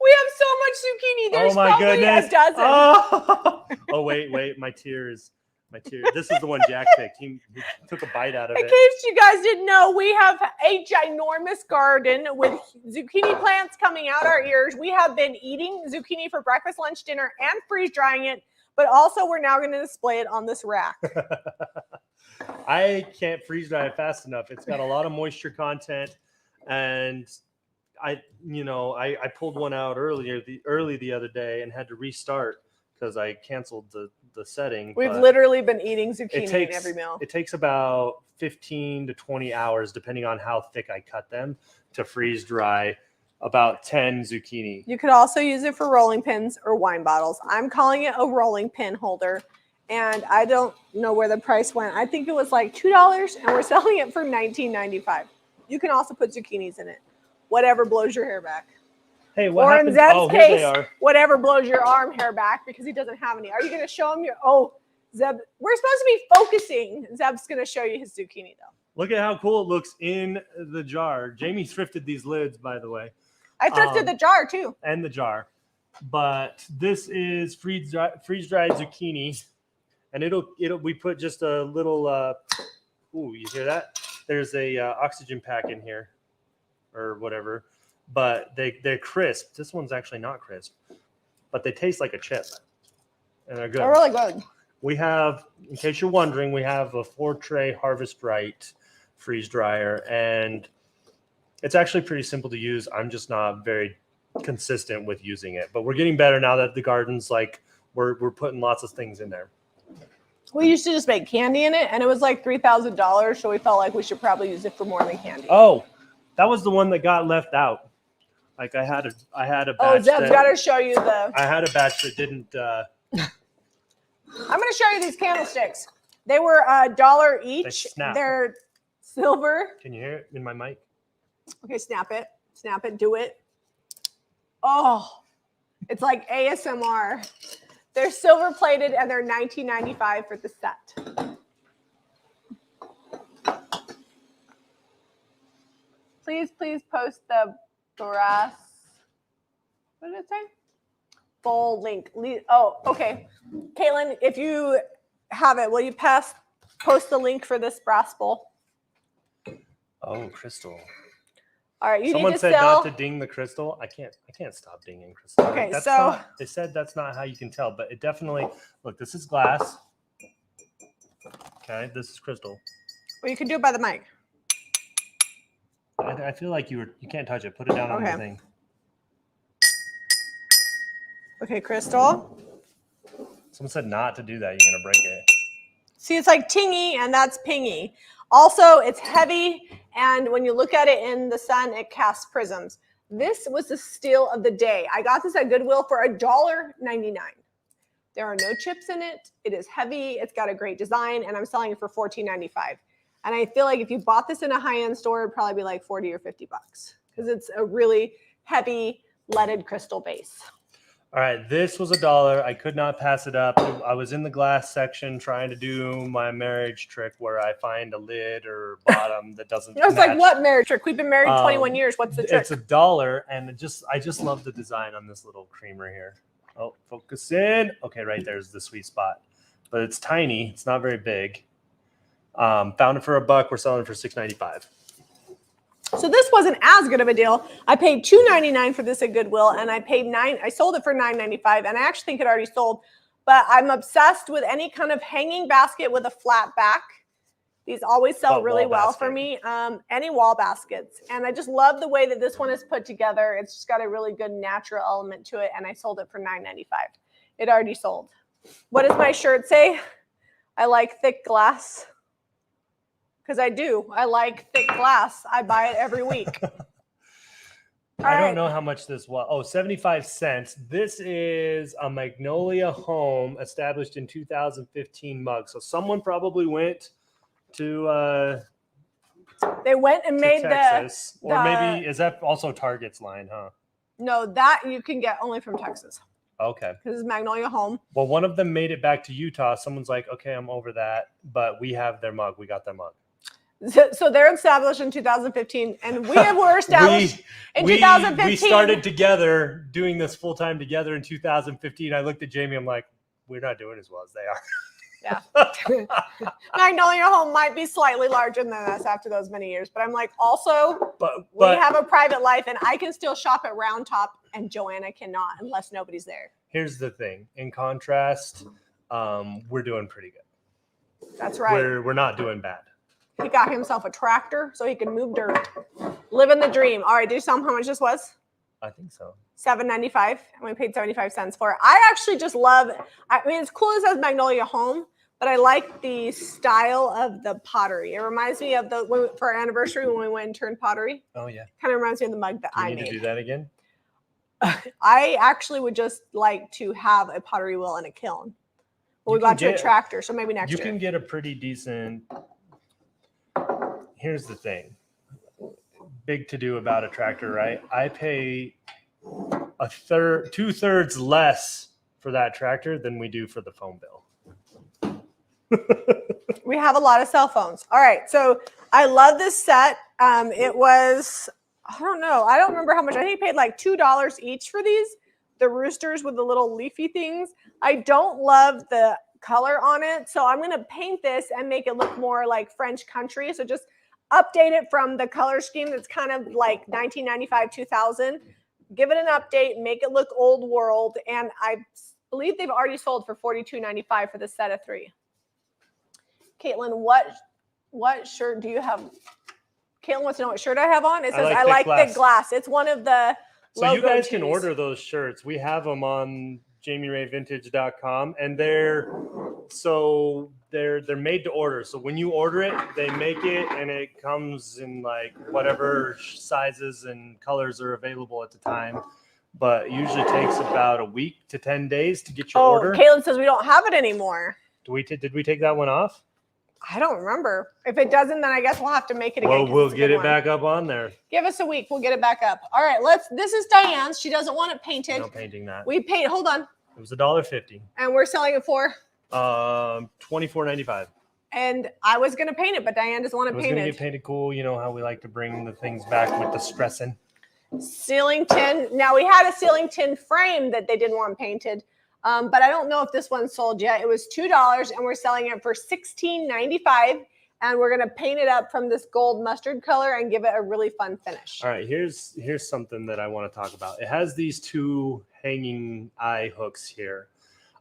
We have so much zucchini. There's oh my probably goodness. a dozen. Oh wait, my tears. This is the one Jack picked. He took a bite out of In it. case you guys didn't know, we have a ginormous garden with zucchini plants coming out our ears. We have been eating zucchini for breakfast, lunch, dinner, and freeze drying it. But also, we're now going to display it on this rack. I can't freeze dry it fast enough. It's got a lot of moisture content, and I pulled one out early the other day and had to restart because I canceled the setting. We've literally been eating zucchini in every meal. It takes about 15 to 20 hours, depending on how thick I cut them, to freeze dry about 10 zucchini. You could also use it for rolling pins or wine bottles. I'm calling it a rolling pin holder, and I don't know where the price went. I think it was like $2, and we're selling it for $19.95. You can also put zucchinis in it. Whatever blows your hair back. Hey, what or happened? in Zeb's Here they case, are. whatever blows your arm hair back because he doesn't have any. Are you going to show him your? Oh, Zeb, we're supposed to be focusing. Zeb's going to show you his zucchini though. Look at how cool it looks in the jar. Jamie thrifted these lids, by the way. I thrifted the jar too. And the jar. But this is freeze-dried zucchini, and we put just a little. Ooh, you hear that? There's a oxygen pack in here, or whatever. But they're crisp. This one's actually not crisp, but they taste like a chip, and they're good. They're really good. We have, in case you're wondering, we have a 4-tray Harvest Right freeze dryer, and it's actually pretty simple to use. I'm just not very consistent with using it, but we're getting better now that the garden's like we're putting lots of things in there. We used to just make candy in it, and it was like $3,000, so we felt like we should probably use it for more than candy. Oh, that was the one that got left out. Like I had a batch. Oh, Zeb's got to show you the. I had a batch that didn't. I'm going to show you these candlesticks. They were $1 each. They're silver. Can you hear it in my mic? Okay, snap it. Snap it. Do it. Oh, it's like ASMR. They're silver plated and they're $19.95 for the set. Please post the brass. What did it say? Full link. Oh, okay. Caitlin, if you have it, will you post the link for this brass bowl? Oh, crystal. All right, Someone said not to ding the crystal. I can't stop dinging crystal. Okay, they said that's not how you can tell, but it definitely. Look, this is glass. Okay, this is crystal. Well, you can do it by the mic. I feel like you can't touch it. Put it down on the thing. Okay, crystal. Someone said not to do that. You're gonna break it. See, it's like tingy, and that's pingy. Also, it's heavy, and when you look at it in the sun, it casts prisms. This was the steal of the day. I got this at Goodwill for $1.99. There are no chips in it. It is heavy. It's got a great design, and I'm selling it for $14.95. And I feel like if you bought this in a high-end store, it'd probably be like 40 or 50 bucks because it's a really heavy leaded crystal base. All right, this was $1. I could not pass it up. I was in the glass section trying to do my marriage trick where I find a lid or bottom that doesn't I was match. like, what marriage trick? We've been married 21 years. What's the trick? It's $1, and I just love the design on this little creamer here. Oh, focus in. Okay, right there's the sweet spot. But it's tiny. It's not very big. Found it for $1. We're selling it for $6.95. So this wasn't as good of a deal. I paid $2.99 for this at Goodwill, and I sold it for $9.95, and I actually think it already sold. But I'm obsessed with any kind of hanging basket with a flat back. These always sell really well for me. Any wall baskets, and I just love the way that this one is put together. It's just got a really good natural element to it, and I sold it for $9.95. It already sold. What does my shirt say? I like thick glass. Because I do. I like thick glass. I buy it every week. I don't know how much this was. Oh, 75 cents. This is a Magnolia Home established in 2015 mug. So someone probably went to they went and made Texas. Or maybe, is that also Target's line, huh? No, that you can get only from Texas. Okay. Because it's Magnolia Home. Well, one of them made it back to Utah. Someone's like, okay, I'm over that. But we have their mug. We got their mug. So they're established in 2015, and were established in 2015. We started together doing this full time together in 2015. I looked at Jamie. I'm like, we're not doing as well as they are. Yeah. Magnolia Home might be slightly larger than us after those many years, but I'm like, also, we have a private life, and I can still shop at Round Top, and Joanna cannot unless nobody's there. Here's the thing. In contrast, we're doing pretty good. That's right. We're not doing bad. He got himself a tractor so he could move dirt. Living the dream. All right, do you tell him how much this was? I think so. $7.95, and we paid 75 cents for it. I actually just love, I mean, it's cool it says Magnolia Home, but I like the style of the pottery. It reminds me of for our anniversary when we went and turned pottery. Oh, yeah. Kind of reminds me of the mug that I made. You need to do that again? I actually would just like to have a pottery wheel and a kiln. But we got to a tractor, so maybe next year. You can get a pretty decent... Here's the thing. Big to do about a tractor, right? I pay 2/3 less for that tractor than we do for the phone bill. We have a lot of cell phones. All right, so I love this set. It was, I don't know. I don't remember how much. I think I paid like $2 each for these. The roosters with the little leafy things. I don't love the color on it, so I'm going to paint this and make it look more like French country. So just update it from the color scheme that's kind of like 1995, 2000. Give it an update, make it look old world, and I believe they've already sold for $42.95 for the set of 3. Caitlin, what shirt do you have? Caitlin wants to know what shirt I have on. It says, I like thick glass. It's one of the So you guys can order those shirts. We have them on JamieRayVintage.com, and they're made to order. So when you order it, they make it, and it comes in like whatever sizes and colors are available at the time. But it usually takes about a week to 10 days to get your order. Caitlin says we don't have it anymore. Did we take that one off? I don't remember. If it doesn't, then I guess we'll have to make it again. Well, we'll get it back up on there. Give us a week. We'll get it back up. All right, this is Diane's. She doesn't want it painted. No painting that. We paid, hold on. It was $1.50. And we're selling it for? $24.95. And I was going to paint it, but Diane doesn't want it painted. It was going to get painted cool. You know how we like to bring the things back with the stressing. Ceiling tin. Now, we had a ceiling tin frame that they didn't want painted. But I don't know if this one sold yet. It was $2, and we're selling it for $16.95. And we're going to paint it up from this gold mustard color and give it a really fun finish. All right, here's something that I want to talk about. It has these 2 hanging eye hooks here.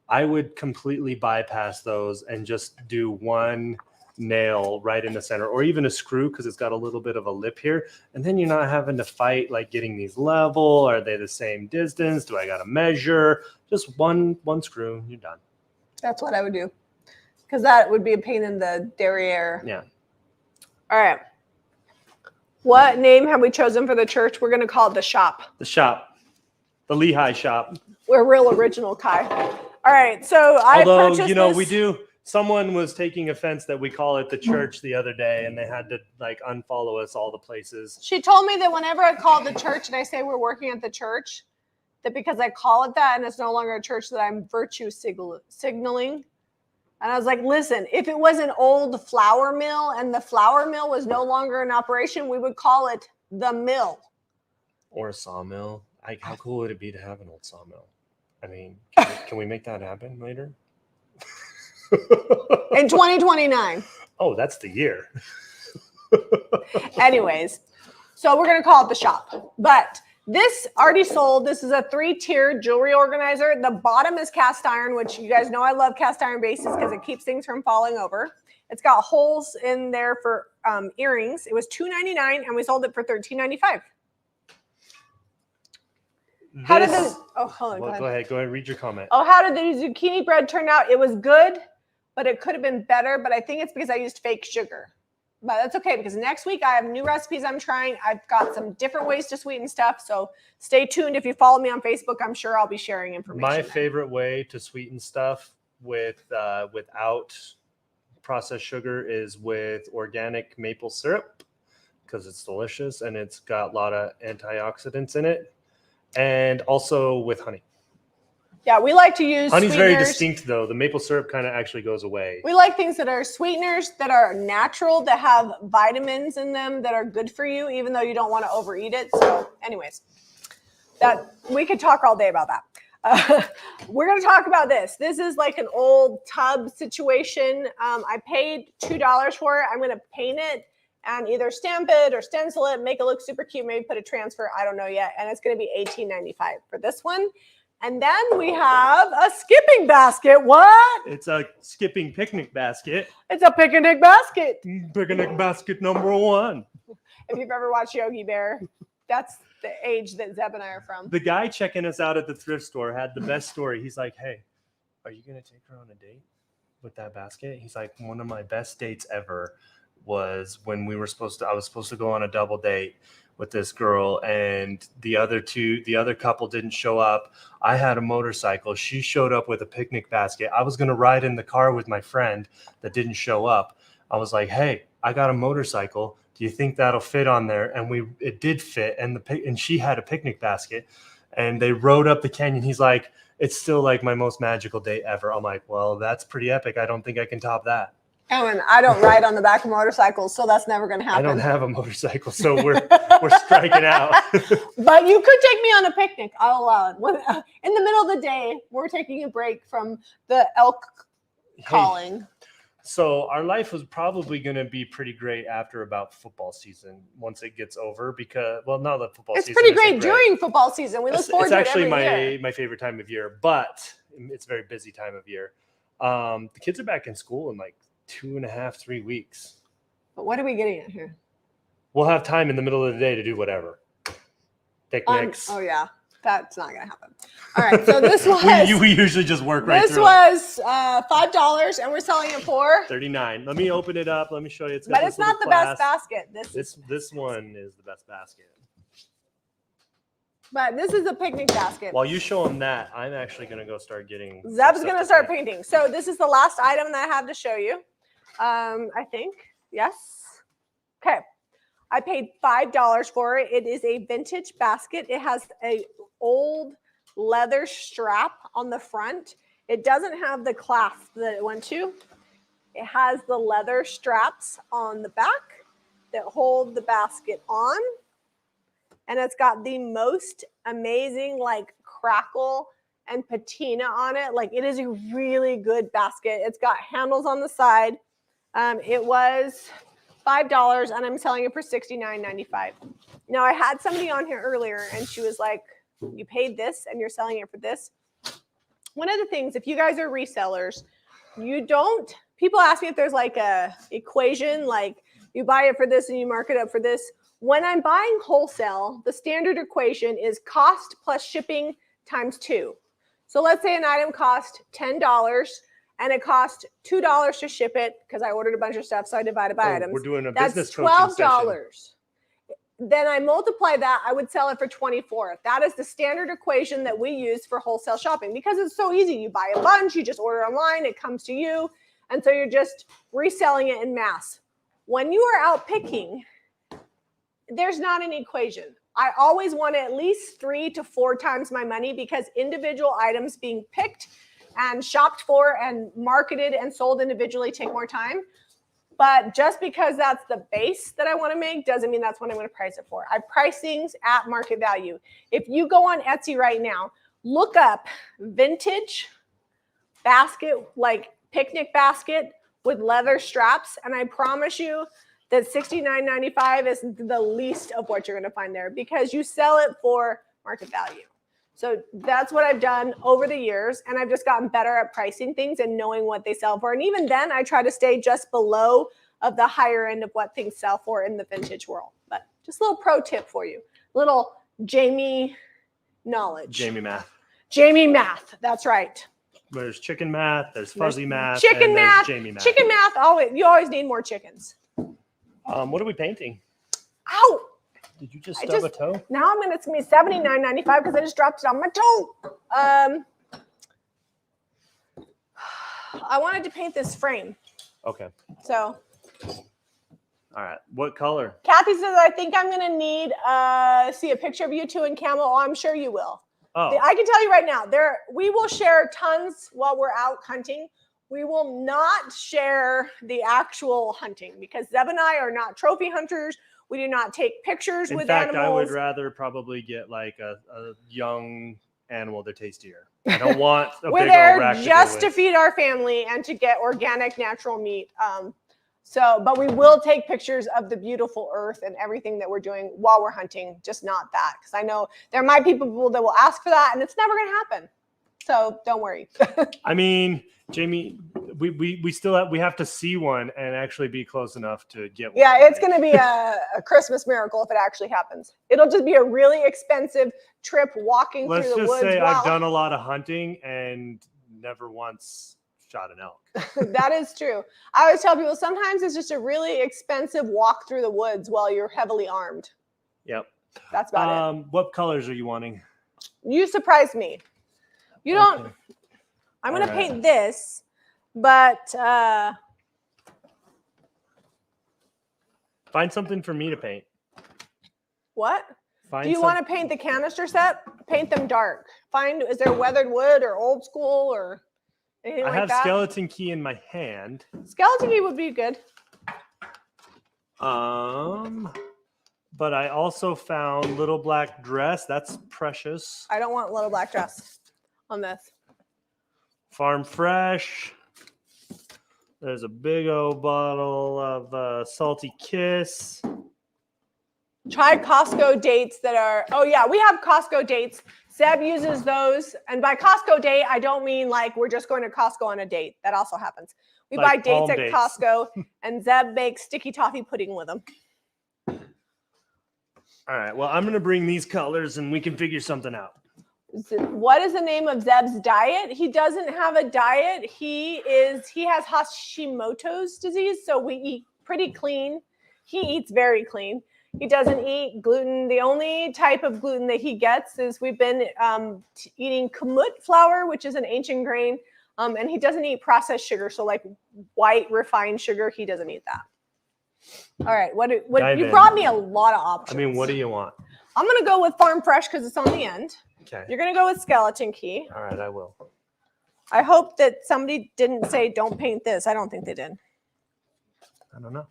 I would completely bypass those and just do 1 nail right in the center, or even a screw, because it's got a little bit of a lip here. And then you're not having to fight like getting these level. Are they the same distance? Do I got to measure? Just one screw, you're done. That's what I would do, because that would be a pain in the derriere. Yeah. All right. What name have we chosen for the church? We're going to call it the shop. The shop. The Lehigh shop. We're real original, Kai. All right. So I purchased this. We do. Someone was taking offense that we call it the church the other day, and they had to like unfollow us all the places. She told me that whenever I call it the church and I say we're working at the church, that because I call it that and it's no longer a church, that I'm virtue signaling. And I was like, listen, if it was an old flour mill and the flour mill was no longer in operation, we would call it the mill. Or a sawmill. How cool would it be to have an old sawmill? I mean, can we make that happen later? In 2029. Oh, that's the year. Anyways, so we're going to call it the shop. But this already sold. This is a 3-tiered jewelry organizer. The bottom is cast iron, which you guys know I love cast iron bases because it keeps things from falling over. It's got holes in there for earrings. It was $2.99 and we sold it for $13.95. How did the hold on, Well, go ahead and read your comment. How did the zucchini bread turn out? It was good, but it could have been better. But I think it's because I used fake sugar. But that's okay, because next week I have new recipes I'm trying. I've got some different ways to sweeten stuff. So stay tuned. If you follow me on Facebook, I'm sure I'll be sharing information. My favorite way to sweeten stuff without processed sugar is with organic maple syrup, because it's delicious and it's got a lot of antioxidants in it, and also with honey. Yeah, we like to use honey's sweeteners. very distinct, though. The maple syrup kind of actually goes away. We like things that are sweeteners, that are natural, that have vitamins in them, that are good for you, even though you don't want to overeat it. So anyways, that we could talk all day about that. We're going to talk about this. This is like an old tub situation. I paid $2 for it. I'm going to paint it and either stamp it or stencil it, make it look super cute, maybe put a transfer. I don't know yet. And it's going to be $18.95 for this one. And then we have a skipping basket. What? It's a skipping picnic basket. It's a picnic basket. Picnic basket number 1. If you've ever watched Yogi Bear, that's the age that Zeb and I are from. The guy checking us out at the thrift store had the best story. He's like, hey, are you going to take her on a date with that basket? He's like, one of my best dates ever was when I was supposed to go on a double date with this girl, and the other couple didn't show up. I had a motorcycle. She showed up with a picnic basket. I was going to ride in the car with my friend that didn't show up. I was like, hey, I got a motorcycle. Do you think that'll fit on there? And it did fit. And she had a picnic basket, and they rode up the canyon. He's like, it's still like my most magical date ever. I'm like, well, that's pretty epic. I don't think I can top that. Oh, and I don't ride on the back of motorcycles, so that's never going to happen. I don't have a motorcycle, so we're striking out. But you could take me on a picnic. I'll allow it. In the middle of the day, we're taking a break from the elk calling. Hey, so our life was probably going to be pretty great after about football season once it gets over, because, well, not the football season. It's pretty great during football season. We look forward to it every year. It's actually my favorite time of year, but it's a very busy time of year. The kids are back in school in like 2.5, 3 weeks. But what are we getting at here? We'll have time in the middle of the day to do whatever. Picnics. Oh yeah, that's not gonna happen. All right, so this was we usually just work right through. This was $5, and we're selling it for $39. Let me open it up. Let me show you. But it's not the best basket. This one is the best basket. But this is a picnic basket. While you show them that, I'm actually going to go start getting. Zeb's going to start painting. So this is the last item that I have to show you. I think. Yes. Okay. I paid $5 for it. It is a vintage basket. It has a old leather strap on the front. It doesn't have the clasp that it went to. It has the leather straps on the back that hold the basket on. And it's got the most amazing like crackle and patina on it. Like, it is a really good basket. It's got handles on the side. It was $5 and I'm selling it for $69.95. Now, I had somebody on here earlier and she was like, you paid this and you're selling it for this. One of the things, if you guys are resellers, people ask me if there's like a equation, like you buy it for this and you mark it up for this. When I'm buying wholesale, the standard equation is cost plus shipping times 2. So let's say an item cost $10 and it cost $2 to ship it because I ordered a bunch of stuff, so I divided by items. We're doing a That's business coaching $12. Session. Then I multiply that, I would sell it for $24. That is the standard equation that we use for wholesale shopping because it's so easy. You buy a bunch, you just order online, it comes to you, and so you're just reselling it in mass. When you are out picking, there's not an equation. I always want at least 3 to 4 times my money because individual items being picked and shopped for and marketed and sold individually take more time. But just because that's the base that I want to make doesn't mean that's what I'm going to price it for. I price things at market value. If you go on Etsy right now, look up vintage basket, like picnic basket with leather straps, and I promise you that $69.95 is the least of what you're going to find there because you sell it for market value. So that's what I've done over the years, and I've just gotten better at pricing things and knowing what they sell for. And even then, I try to stay just below of the higher end of what things sell for in the vintage world. But just a little pro tip for you, little Jamie knowledge. Jamie math. Jamie math. That's right. There's chicken math. There's fuzzy math. Chicken and there's math. Jamie math. Chicken math. You always need more chickens. What are we painting? Ow! Did you just stub a toe? Now it's gonna be $79.95 because I just dropped it on my toe. I wanted to paint this frame. Okay. So. All right. What color? Kathy says, I think I'm gonna need see a picture of you two in camo. Oh, I'm sure you will. Oh. I can tell you right now, we will share tons while we're out hunting. We will not share the actual hunting because Zeb and I are not trophy hunters. We do not take pictures with animals. In fact, I would rather probably get like a young animal that tastes deer. I don't want a we're big there old rack just to feed our family and to get organic, natural meat. But we will take pictures of the beautiful earth and everything that we're doing while we're hunting, just not that. Because I know there might be people that will ask for that, and it's never going to happen. So don't worry. I mean, Jamie, we have to see one and actually be close enough to get one. Yeah, it's going to be a Christmas miracle if it actually happens. It'll just be a really expensive trip walking through the woods. Let's just say I've done a lot of hunting and never once shot an elk. That is true. I always tell people sometimes it's just a really expensive walk through the woods while you're heavily armed. Yep. That's about it. What colors are you wanting? You surprised me. You don't. Okay. I'm going to paint this, but find something for me to paint. What? Do you want to paint the canister set? Paint them dark. Is there weathered wood or old school or anything like that? I have skeleton key in my hand. Skeleton key would be good. But I also found little black dress. That's precious. I don't want little black dress on this. Farm fresh. There's a big old bottle of Salty Kiss. Try Costco dates that are, oh yeah, we have Costco dates. Zeb uses those. And by Costco date, I don't mean like we're just going to Costco on a date. That also happens. We buy dates at Costco and Zeb makes sticky toffee pudding with them. All right. Well, I'm going to bring these colors and we can figure something out. What is the name of Zeb's diet? He doesn't have a diet. He has Hashimoto's disease, so we eat pretty clean. He eats very clean. He doesn't eat gluten. The only type of gluten that he gets is we've been eating kamut flour, which is an ancient grain, and he doesn't eat processed sugar. So like white refined sugar, he doesn't eat that. All right, what you brought me a lot of options. I mean, what do you want? I'm gonna go with Farm Fresh because it's on the end. Okay. You're gonna go with Skeleton Key. All right, I will. I hope that somebody didn't say don't paint this. I don't think they did. I don't know.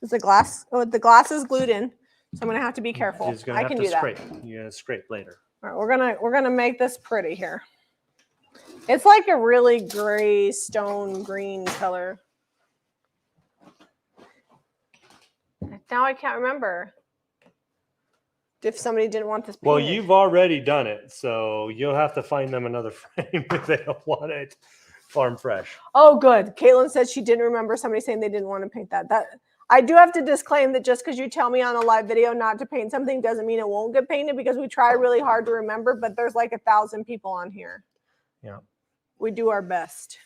Is the glass? Oh, the glass is glued in, so I'm gonna have to be careful. I can do scrape. You're gonna scrape later. All right, we're gonna make this pretty here. It's like a really gray stone green color. Now I can't remember if somebody didn't want this painted. Well, you've already done it, so you'll have to find them another frame if they don't want it farm fresh. Oh, good. Caitlin said she didn't remember somebody saying they didn't want to paint that. I do have to disclaim that just because you tell me on a live video not to paint something doesn't mean it won't get painted, because we try really hard to remember, but there's like 1,000 people on here. Yeah. We do our best.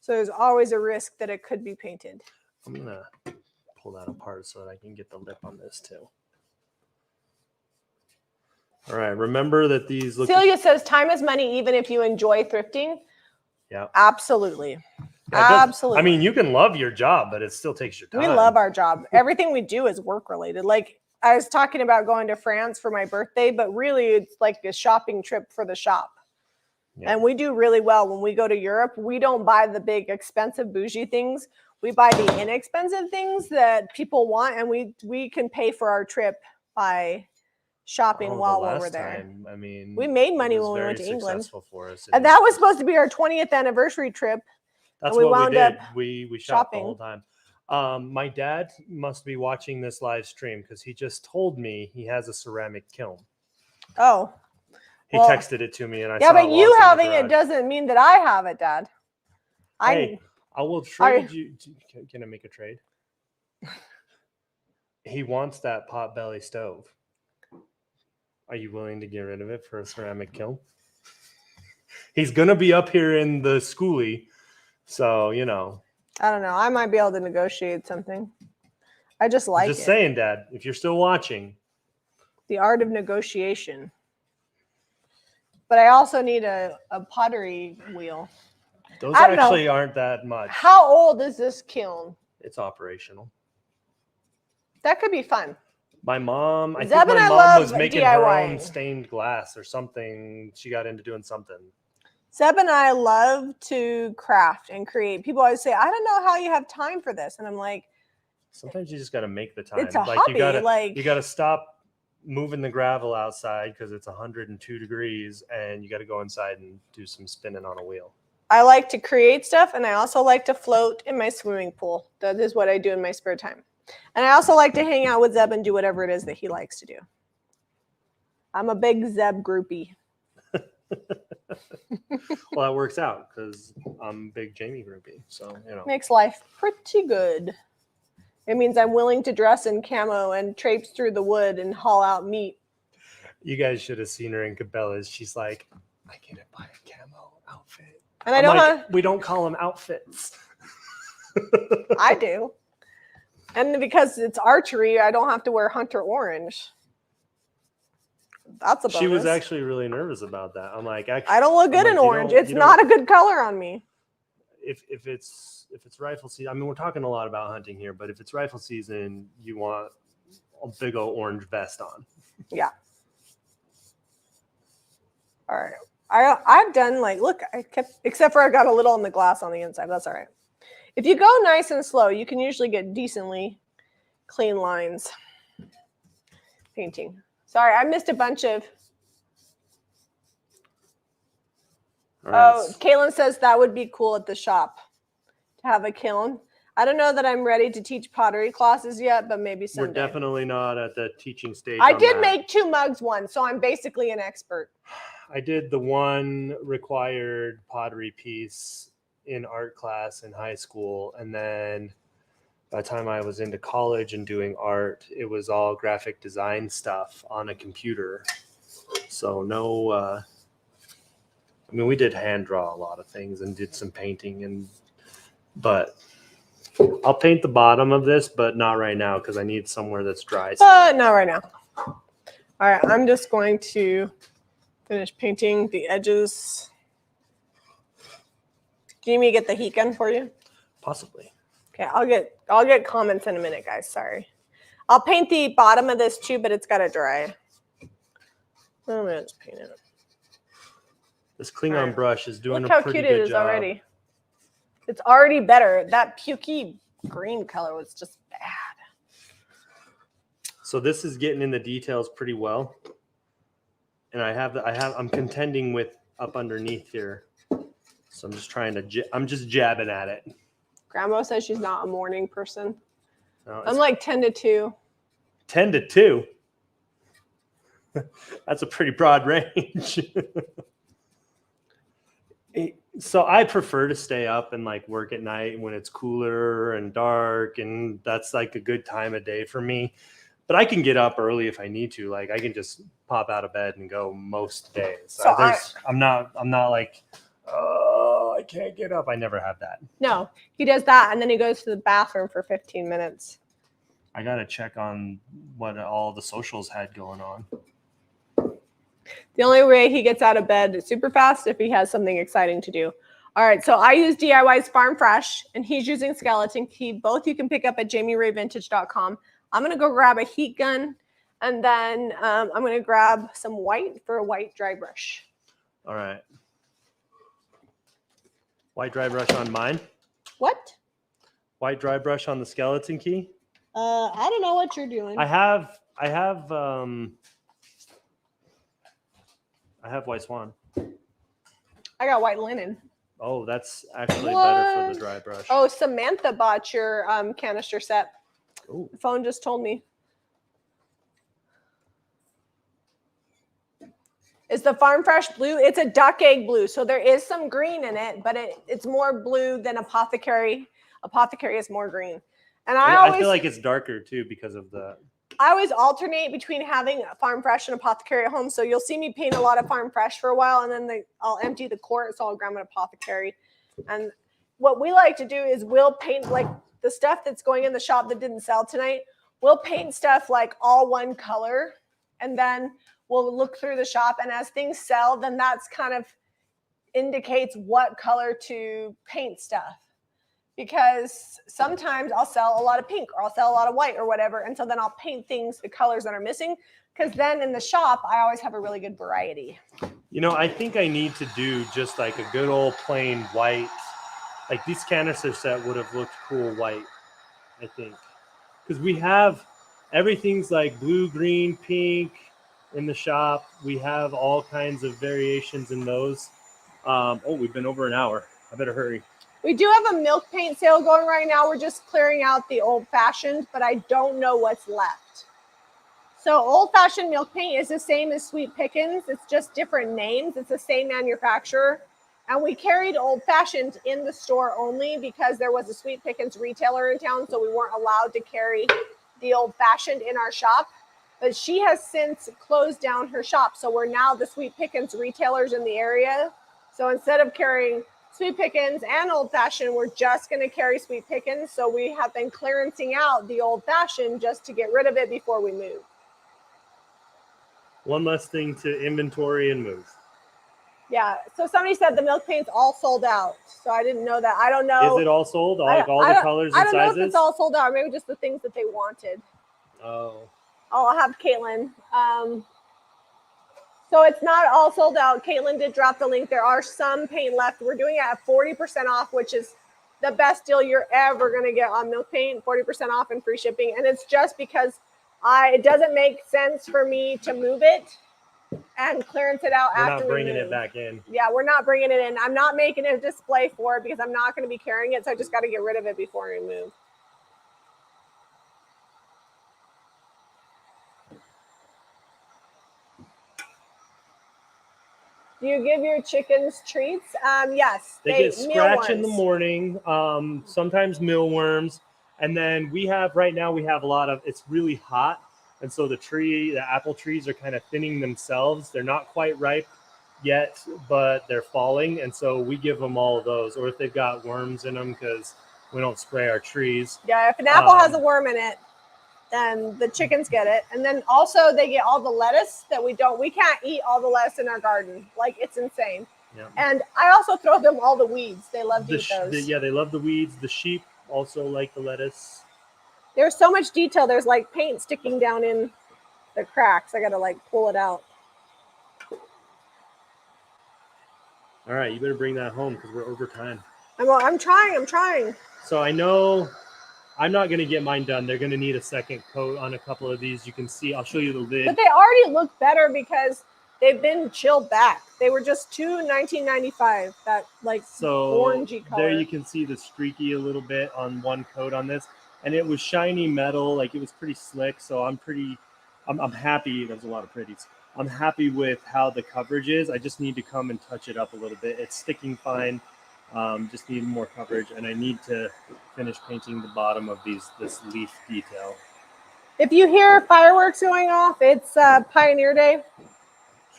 So there's always a risk that it could be painted. I'm going to pull that apart so that I can get the lip on this too. All right. Remember that these look. Celia says time is money even if you enjoy thrifting. Yeah. Absolutely. Yeah, absolutely. I mean, you can love your job, but it still takes your time. We love our job. Everything we do is work related. Like I was talking about going to France for my birthday, but really it's like a shopping trip for the shop. Yeah. And we do really well when we go to Europe. We don't buy the big expensive bougie things. We buy the inexpensive things that people want, and we can pay for our trip by shopping while we're there. I mean, we made money when we went to England. For us. And that was supposed to be our 20th anniversary trip. That's what we did. We shopped the whole time. My dad must be watching this live stream because he just told me he has a ceramic kiln. Oh. He texted it to me, and I saw it. Yeah, but you having it doesn't mean that I have it, Dad. Hey, I will trade you. Can I make a trade? He wants that potbelly stove. Are you willing to get rid of it for a ceramic kiln? He's going to be up here in the schoolie. So, you know. I don't know. I might be able to negotiate something. I just like Just it. saying, Dad, if you're still watching. The art of negotiation. But I also need a pottery wheel. Those actually aren't that much. How old is this kiln? It's operational. That could be fun. My mom, I Zeb think and my I mom love was making her DIYing. own stained glass or something. She got into doing something. Zeb and I love to craft and create. People always say, I don't know how you have time for this. And I'm like, sometimes you just got to make the time. It's a like hobby. You got to stop moving the gravel outside because it's 102 degrees and you got to go inside and do some spinning on a wheel. I like to create stuff, and I also like to float in my swimming pool. That is what I do in my spare time. And I also like to hang out with Zeb and do whatever it is that he likes to do. I'm a big Zeb groupie. Well, that works out because I'm a big Jamie groupie. So, you know. Makes life pretty good. It means I'm willing to dress in camo and traipse through the wood and haul out meat. You guys should have seen her in Cabela's. She's like, I can't buy a camo outfit. And I don't have... We don't call them outfits. I do. And because it's archery, I don't have to wear hunter orange. That's a bonus. She was actually really nervous about that. I'm like, I don't look good in orange. It's not a good color on me. If it's rifle season, I mean, we're talking a lot about hunting here, but if it's rifle season, you want a big old orange vest on. Yeah. All right. I've done look, except for I got a little on the glass on the inside. That's all right. If you go nice and slow, you can usually get decently clean lines. Painting. Sorry, I missed a bunch of. Right. Oh, Kaylin says that would be cool at the shop to have a kiln. I don't know that I'm ready to teach pottery classes yet, but maybe someday. We're definitely not at the teaching stage. I did make 2 mugs once, so I'm basically an expert. I did the one required pottery piece in art class in high school. And then by the time I was into college and doing art, it was all graphic design stuff on a computer. So no, I mean, we did hand draw a lot of things and did some painting, but I'll paint the bottom of this, but not right now because I need somewhere that's dry. Not right now. All right, I'm just going to finish painting the edges. Do you need me to get the heat gun for you? Possibly. Okay, I'll get comments in a minute, guys. Sorry. I'll paint the bottom of this too, but it's got to dry. I'm gonna just paint it. This Klingon brush is doing Look a pretty good job. Look how cute it is already. It's already better. That pukey green color was just bad. So this is getting in the details pretty well. And I'm contending with up underneath here. So I'm just I'm just jabbing at it. Grandma says she's not a morning person. No, I'm like 10 to 2. 10 to 2? That's a pretty broad range. So I prefer to stay up and work at night when it's cooler and dark, and that's a good time of day for me. But I can get up early if I need to. I can just pop out of bed and go most days. So I'm not like, oh, I can't get up. I never have that. No, he does that, and then he goes to the bathroom for 15 minutes. I got to check on what all the socials had going on. The only way he gets out of bed super fast if he has something exciting to do. All right, so I use DIY's Farm Fresh, and he's using Skeleton Key. Both you can pick up at JamieRayVintage.com. I'm going to go grab a heat gun, and then I'm going to grab some white for a white dry brush. All right. White dry brush on mine? What? White dry brush on the Skeleton Key? I don't know what you're doing. I have White Swan. I got white linen. Oh, that's actually better for the dry brush. Oh, Samantha bought your canister set. Ooh. The phone just told me. Is the Farm Fresh blue? It's a duck egg blue. So there is some green in it, but it's more blue than Apothecary. Apothecary is more green. And I feel like it's darker too because of the I always alternate between having Farm Fresh and Apothecary at home. So you'll see me paint a lot of Farm Fresh for a while, and then I'll empty the quart, so I'll grab an Apothecary. And what we like to do is we'll paint like the stuff that's going in the shop that didn't sell tonight. We'll paint stuff like all one color, and then we'll look through the shop, and as things sell, then that's kind of indicates what color to paint stuff. Because sometimes I'll sell a lot of pink or I'll sell a lot of white or whatever. And so then I'll paint things, the colors that are missing. Because then in the shop, I always have a really good variety. You know, I think I need to do just like a good old plain white. Like this canister set would have looked cool white, I think. Because we have everything's like blue, green, pink in the shop. We have all kinds of variations in those. Oh, we've been over an hour. I better hurry. We do have a milk paint sale going right now. We're just clearing out the old fashioned, but I don't know what's left. So old fashioned milk paint is the same as Sweet Pickens. It's just different names. It's the same manufacturer. And we carried old fashioned in the store only because there was a Sweet Pickens retailer in town. So we weren't allowed to carry the old fashioned in our shop. But she has since closed down her shop. So we're now the Sweet Pickens retailers in the area. So instead of carrying Sweet Pickens and Old Fashioned, we're just going to carry Sweet Pickens. So we have been clearancing out the Old Fashioned just to get rid of it before we move. One less thing to inventory and move. Yeah. So somebody said the milk paint's all sold out. So I didn't know that. I don't know. Is it all sold? Like all the colors and sizes? I don't know if it's all sold out, or maybe just the things that they wanted. Oh. Oh, I'll have Caitlin. So it's not all sold out. Caitlin did drop the link. There are some paint left. We're doing it at 40% off, which is the best deal you're ever going to get on milk paint, 40% off and free shipping. And it's just because it doesn't make sense for me to move it and clearance it out after we move. We're not bringing it back in. Yeah, we're not bringing it in. I'm not making a display for it because I'm not going to be carrying it. So I just got to get rid of it before we move. Do you give your chickens treats? Yes. They get scratch in the morning, sometimes mealworms. And then right now we have a lot of, it's really hot. And so the apple trees are kind of thinning themselves. They're not quite ripe yet, but they're falling. And so we give them all of those. Or if they've got worms in them, because we don't spray our trees. Yeah, if an apple has a worm in it, then the chickens get it. And then also they get all the lettuce that we can't eat all the lettuce in our garden. Like, it's insane. Yeah. And I also throw them all the weeds. They love to eat those. Yeah, they love the weeds. The sheep also like the lettuce. There's so much detail. There's like paint sticking down in the cracks. I got to like pull it out. All right, you better bring that home because we're over time. I'm trying. So I know I'm not going to get mine done. They're going to need a second coat on a couple of these. You can see, I'll show you the lid. But they already look better because they've been chilled back. They were just $19.95, that like orangey color. There you can see the streaky a little bit on one coat on this. And it was shiny metal, like it was pretty slick. So I'm happy. There's a lot of pretties. I'm happy with how the coverage is. I just need to come and touch it up a little bit. It's sticking fine. Just need more coverage, and I need to finish painting the bottom of this leaf detail. If you hear fireworks going off, it's Pioneer Day,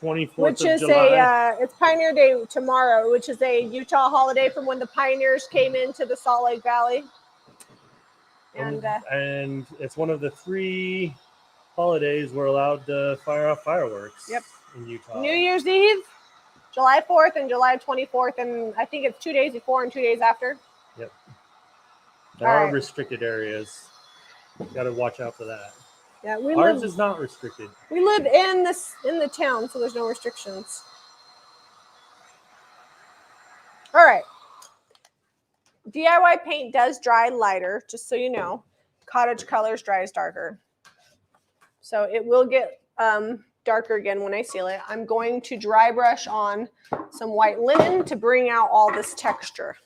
24th of July. It's Pioneer Day tomorrow, which is a Utah holiday from when the pioneers came into the Salt Lake Valley. And it's one of the 3 holidays we're allowed to fire off fireworks. Yep. In Utah. New Year's Eve, July 4th and July 24th, and I think it's 2 days before and 2 days after. Yep. There are restricted areas. Got to watch out for that. Yeah, ours is not restricted. We live in the town, so there's no restrictions. All right. DIY paint does dry lighter, just so you know. Cottage colors dries darker. So it will get darker again when I seal it. I'm going to dry brush on some white linen to bring out all this texture.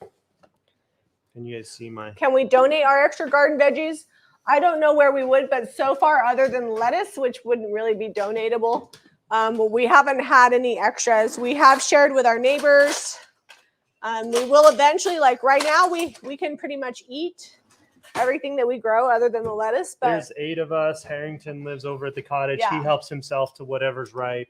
Can you guys see Can we donate our extra garden veggies? I don't know where we would, but so far, other than lettuce, which wouldn't really be donatable, we haven't had any extras. We have shared with our neighbors. We will eventually, like right now, we can pretty much eat. everything that we grow other than the lettuce. But there's 8 of us. Harrington lives over at the cottage. Yeah. He helps himself to whatever's ripe.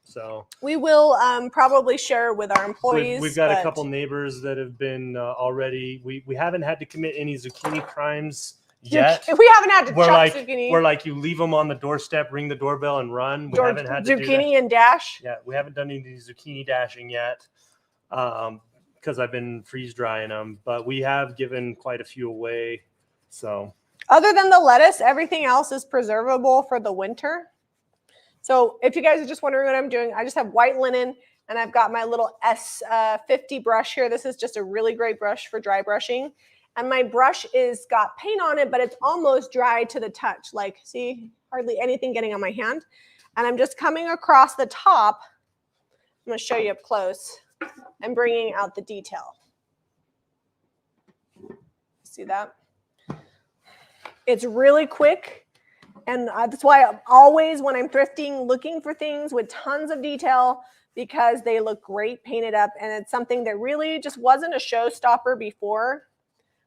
So we will probably share with our employees. We've got a couple neighbors that have been already. We haven't had to commit any zucchini crimes yet. We haven't had to chop zucchini. We're like, you leave them on the doorstep, ring the doorbell, and run. We haven't had to do that. Zucchini and dash. Yeah, we haven't done any zucchini dashing yet because I've been freeze drying them. But we have given quite a few away. So other than the lettuce, everything else is preservable for the winter. So if you guys are just wondering what I'm doing, I just have white linen and I've got my little S50 brush here. This is just a really great brush for dry brushing. And my brush is got paint on it, but it's almost dry to the touch. Like, see, hardly anything getting on my hand. And I'm just coming across the top. I'm going to show you up close and bringing out the detail. See that? It's really quick. And that's why I'm always, when I'm thrifting, looking for things with tons of detail because they look great painted up. And it's something that really just wasn't a showstopper before,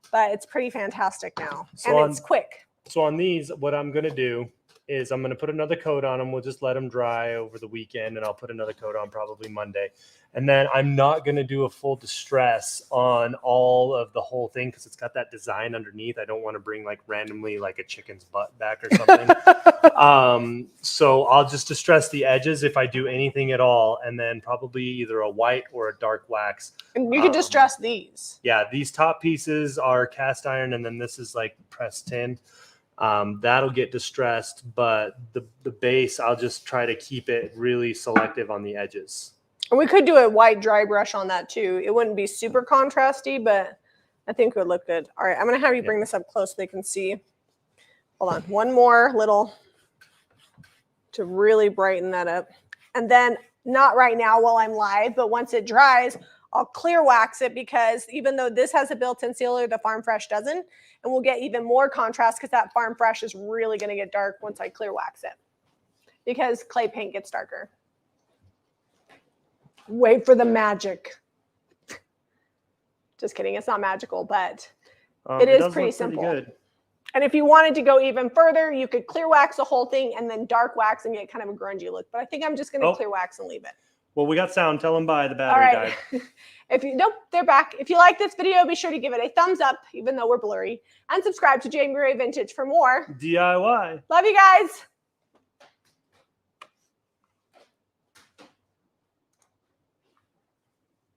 but it's pretty fantastic now. So and it's quick. So on these, what I'm going to do is I'm going to put another coat on them. We'll just let them dry over the weekend, and I'll put another coat on probably Monday. And then I'm not going to do a full distress on all of the whole thing because it's got that design underneath. I don't want to bring like randomly like a chicken's butt back or something. So I'll just distress the edges if I do anything at all, and then probably either a white or a dark wax. And you can distress these. Yeah, these top pieces are cast iron, and then this is like pressed tin. That'll get distressed, but the base, I'll just try to keep it really selective on the edges. And we could do a white dry brush on that too. It wouldn't be super contrasty, but I think it would look good. All right, I'm going to have you bring this up close so they can see. Hold on. One more little to really brighten that up. And then not right now while I'm live, but once it dries, I'll clear wax it because even though this has a built-in sealer, the Farm Fresh doesn't. And we'll get even more contrast because that Farm Fresh is really going to get dark once I clear wax it because clay paint gets darker. Wait for the magic. Just kidding. It's not magical, but it is pretty simple. Pretty good. And if you wanted to go even further, you could clear wax the whole thing and then dark wax and get kind of a grungy look. But I think I'm just going to clear wax and leave it. Well, we got sound. Tell them bye. The battery died. Nope, they're back. If you like this video, be sure to give it a thumbs up, even though we're blurry, and subscribe to Jamie Ray Vintage for more DIY. Love you guys.